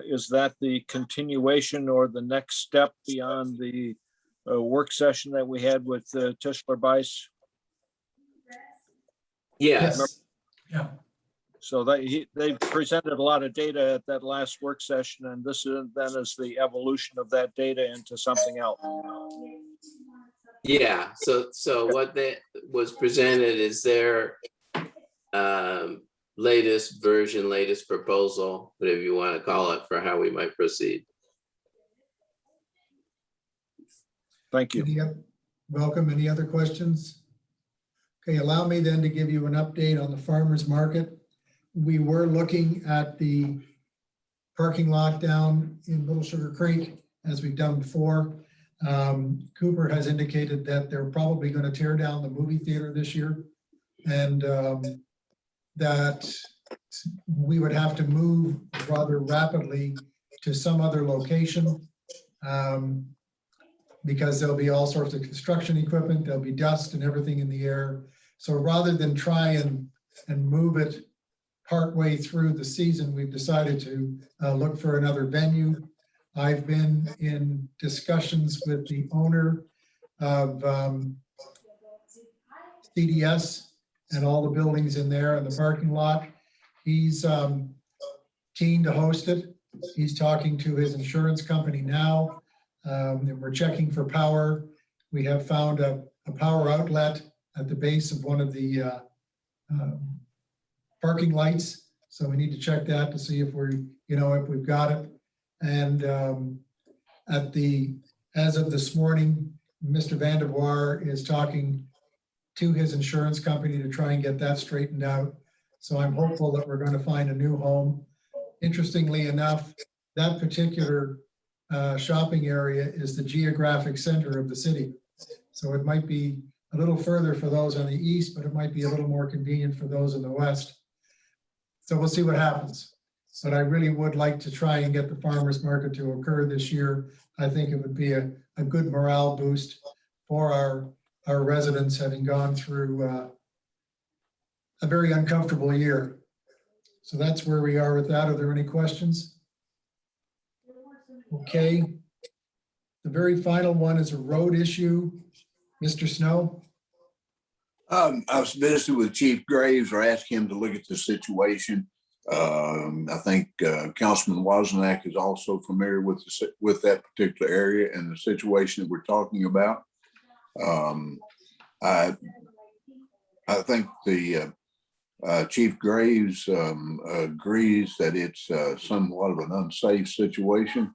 Is that the continuation or the next step beyond the work session that we had with Tischler Bice? Yes, Yeah. So they presented a lot of data at that last work session, and this is then is the evolution of that data into something else. yeah. So what that was presented is their latest version, latest proposal, whatever you want to call it, for how we might proceed. Thank you. Welcome. Any other questions? Okay, allow me then to give you an update on the farmer's market. We were looking at the parking lot down in Little Sugar Creek, as we've done before. Cooper has indicated that they're probably going to tear down the movie theater this year, and that we would have to move rather rapidly to some other location, because there'll be all sorts of construction equipment, there'll be dust and everything in the air. So rather than try and move it partway through the season, we've decided to look for another venue. I've been in discussions with the owner of CDS and all the buildings in there and the parking lot. He's keen to host it. He's talking to his insurance company now. And we're checking for power. We have found a power outlet at the base of one of the parking lights. So we need to check that to see if if we've got it. And as of this morning, Mr. Vandevoire is talking to his insurance company to try and get that straightened out. So I'm hopeful that we're going to find a new home. Interestingly enough, that particular shopping area is the geographic center of the city. So it might be a little further for those on the east, but it might be a little more convenient for those in the west. So we'll see what happens. But I really would like to try and get the farmers market to occur this year. I think it would be a good morale boost for our residents, having gone through a very uncomfortable year. So that's where we are with that. Are there any questions? Okay. The very final one is a road issue. Mr. Snow? I was visiting with Chief Graves, or asked him to look at the situation. I think Councilman Wozniak is also familiar with that particular area and the situation that we're talking about. I think the Chief Graves agrees that it's somewhat of an unsafe situation.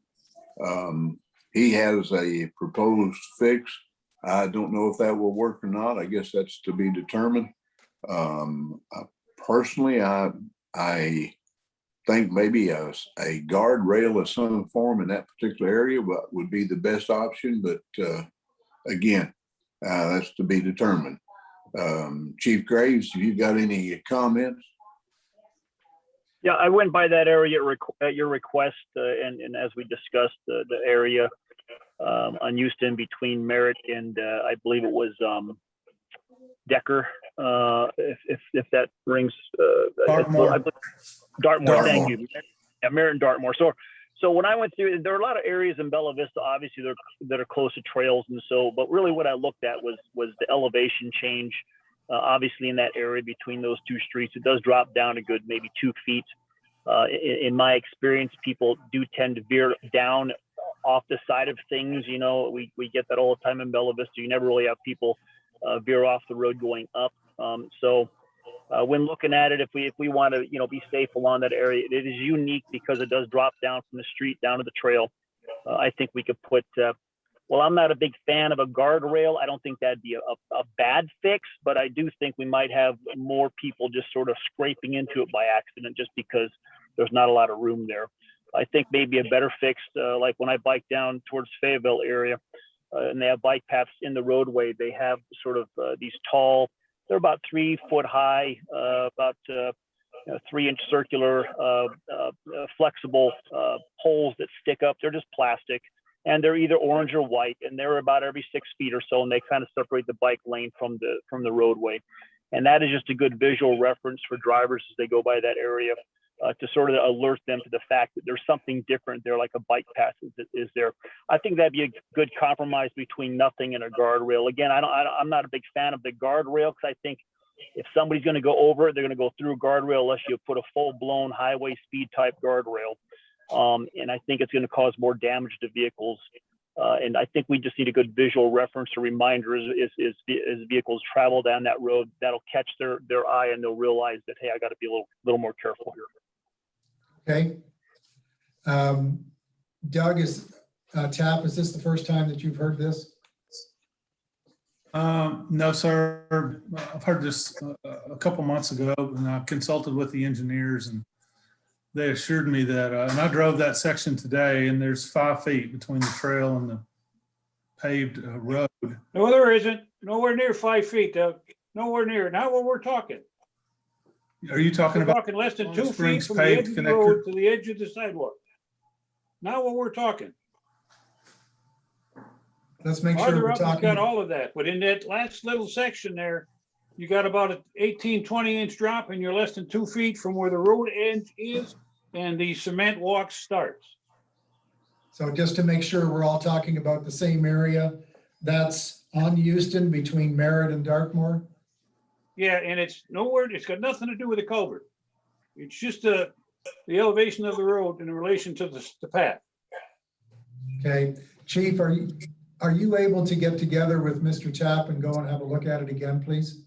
He has a proposed fix. I don't know if that will work or not. I guess that's to be determined. Personally, I think maybe a guardrail of some form in that particular area would be the best option. But again, that's to be determined. Chief Graves, have you got any comments? Yeah, I went by that area at your request, and as we discussed, the area on Houston between Merritt and I believe it was Decker, if that rings. Dartmoor. Dartmoor, thank you. Yeah, Merritt and Dartmoor. So when I went through, there are a lot of areas in Bella Vista, obviously, that are close to trails, and so. But really, what I looked at was the elevation change. Obviously, in that area between those two streets, it does drop down a good maybe 2 feet. In my experience, people do tend to veer down off the side of things. You know, we get that all the time in Bella Vista. You never really have people veer off the road going up. So when looking at it, if we want to, be safe along that area, it is unique because it does drop down from the street down to the trail. I think we could put, well, I'm not a big fan of a guardrail. I don't think that'd be a bad fix, but I do think we might have more people just sort of scraping into it by accident just because there's not a lot of room there. I think maybe a better fix, like when I bike down towards Fayetteville area, and they have bike paths in the roadway, they have sort of these tall They're about 3 foot high, about 3-inch circular, flexible poles that stick up. They're just plastic, and they're either orange or white, and they're about every 6 feet or so, and they kind of separate the bike lane from the roadway. And that is just a good visual reference for drivers as they go by that area, to sort of alert them to the fact that there's something different there, like a bike path is there. I think that'd be a good compromise between nothing and a guardrail. Again, I'm not a big fan of the guardrail, because I think if somebody's going to go over it, they're going to go through a guardrail unless you put a full-blown highway speed type guardrail. And I think it's going to cause more damage to vehicles. And I think we just need a good visual reference or reminder as vehicles travel down that road. That'll catch their eye, and they'll realize that, hey, I got to be a little more careful here. Okay. Doug, Tap, is this the first time that you've heard this? No, sir. I've heard this a couple months ago, and I consulted with the engineers, and they assured me that, and I drove that section today, and there's 5 feet between the trail and the paved road. No, there isn't. Nowhere near 5 feet, Doug. Nowhere near. Not what we're talking. Are you talking We're about? talking less than Long 2 feet Springs from the edge paved of the connector? road to the edge of the sidewalk. Not what we're talking. Let's make sure Farther we're up, it's got talking. all of that, but in that last little section there, you got about an 18, 20-inch drop, and you're less than 2 feet from where the road edge is and the cement walk starts. So just to make sure we're all talking about the same area, that's on Houston between Merritt and Dartmoor. Yeah, and it's nowhere, it's got nothing to do with the culvert. It's just the elevation of the road in relation to the path. Okay, Chief, are you able to get together with Mr. Tap and go and have a look at it again, please?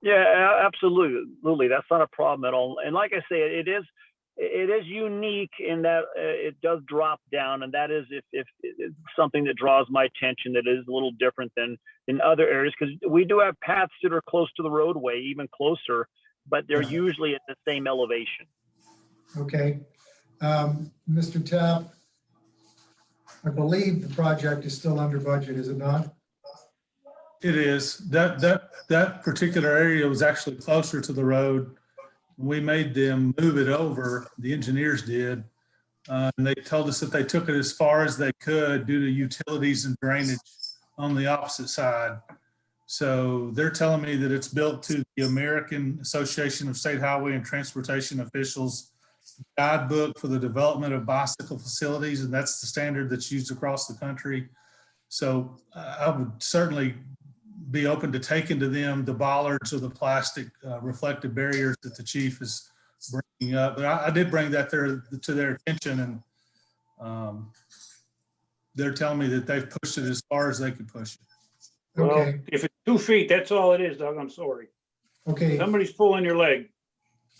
Yeah, absolutely. That's not a problem at all. And like I say, it is unique in that it does drop down, and that is if it's something that draws my attention, that is a little different than in other areas, because we do have paths that are close to the roadway, even closer, but they're usually at the same elevation. Okay, Mr. Tap, I believe the project is still under budget, is it not? It is. That particular area was actually closer to the road. We made them move it over, the engineers did. And they told us that they took it as far as they could due to utilities and drainage on the opposite side. So they're telling me that it's built to the American Association of State Highway and Transportation Officials guidebook for the development of bicycle facilities, and that's the standard that's used across the country. So I would certainly be open to taking to them the bollards or the plastic reflective barriers that the chief is bringing up. But I did bring that to their attention, and they're telling me that they've pushed it as far as they could push it. Well, Okay, if it's 2 feet, that's all it is, Doug. I'm sorry. okay, Somebody's pulling your leg.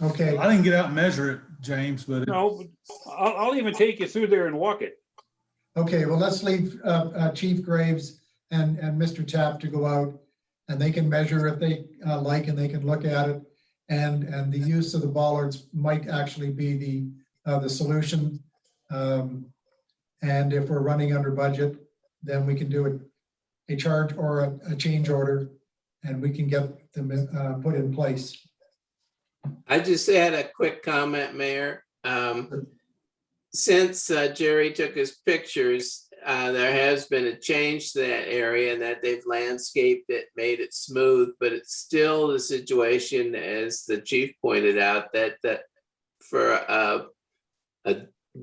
okay. I didn't get out and measure it, James, but No, but I'll even take you through there and walk it. Okay, well, let's leave Chief Graves and Mr. Tap to go out, and they can measure if they like, and they can look at it. And the use of the bollards might actually be the solution. And if we're running under budget, then we can do a charge or a change order, and we can get them put in place. I just had a quick comment, Mayor. Since Jerry took his pictures, there has been a change to that area, and that they've landscaped it, made it smooth, but it's still the situation, as the chief pointed out, that for a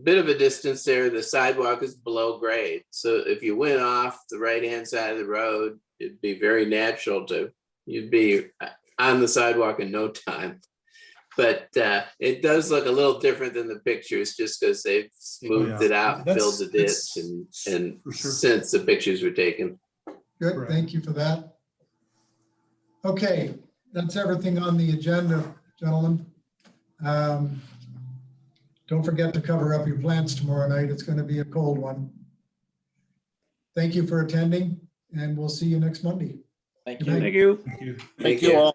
bit of a distance there, the sidewalk is below grade. So if you went off the right-hand side of the road, it'd be very natural you'd be on the sidewalk in no time. But it does look a little different than the pictures, just because they've smoothed it out, and filled the ditch, and for sure. since the pictures were taken. Good, Correct. thank you for that. Okay, that's everything on the agenda, gentlemen. Don't forget to cover up your plants tomorrow night. It's going to be a cold one. Thank you for attending, and we'll see you next Monday. Thank Good you. night. Thank you. Thank you. Thank you all.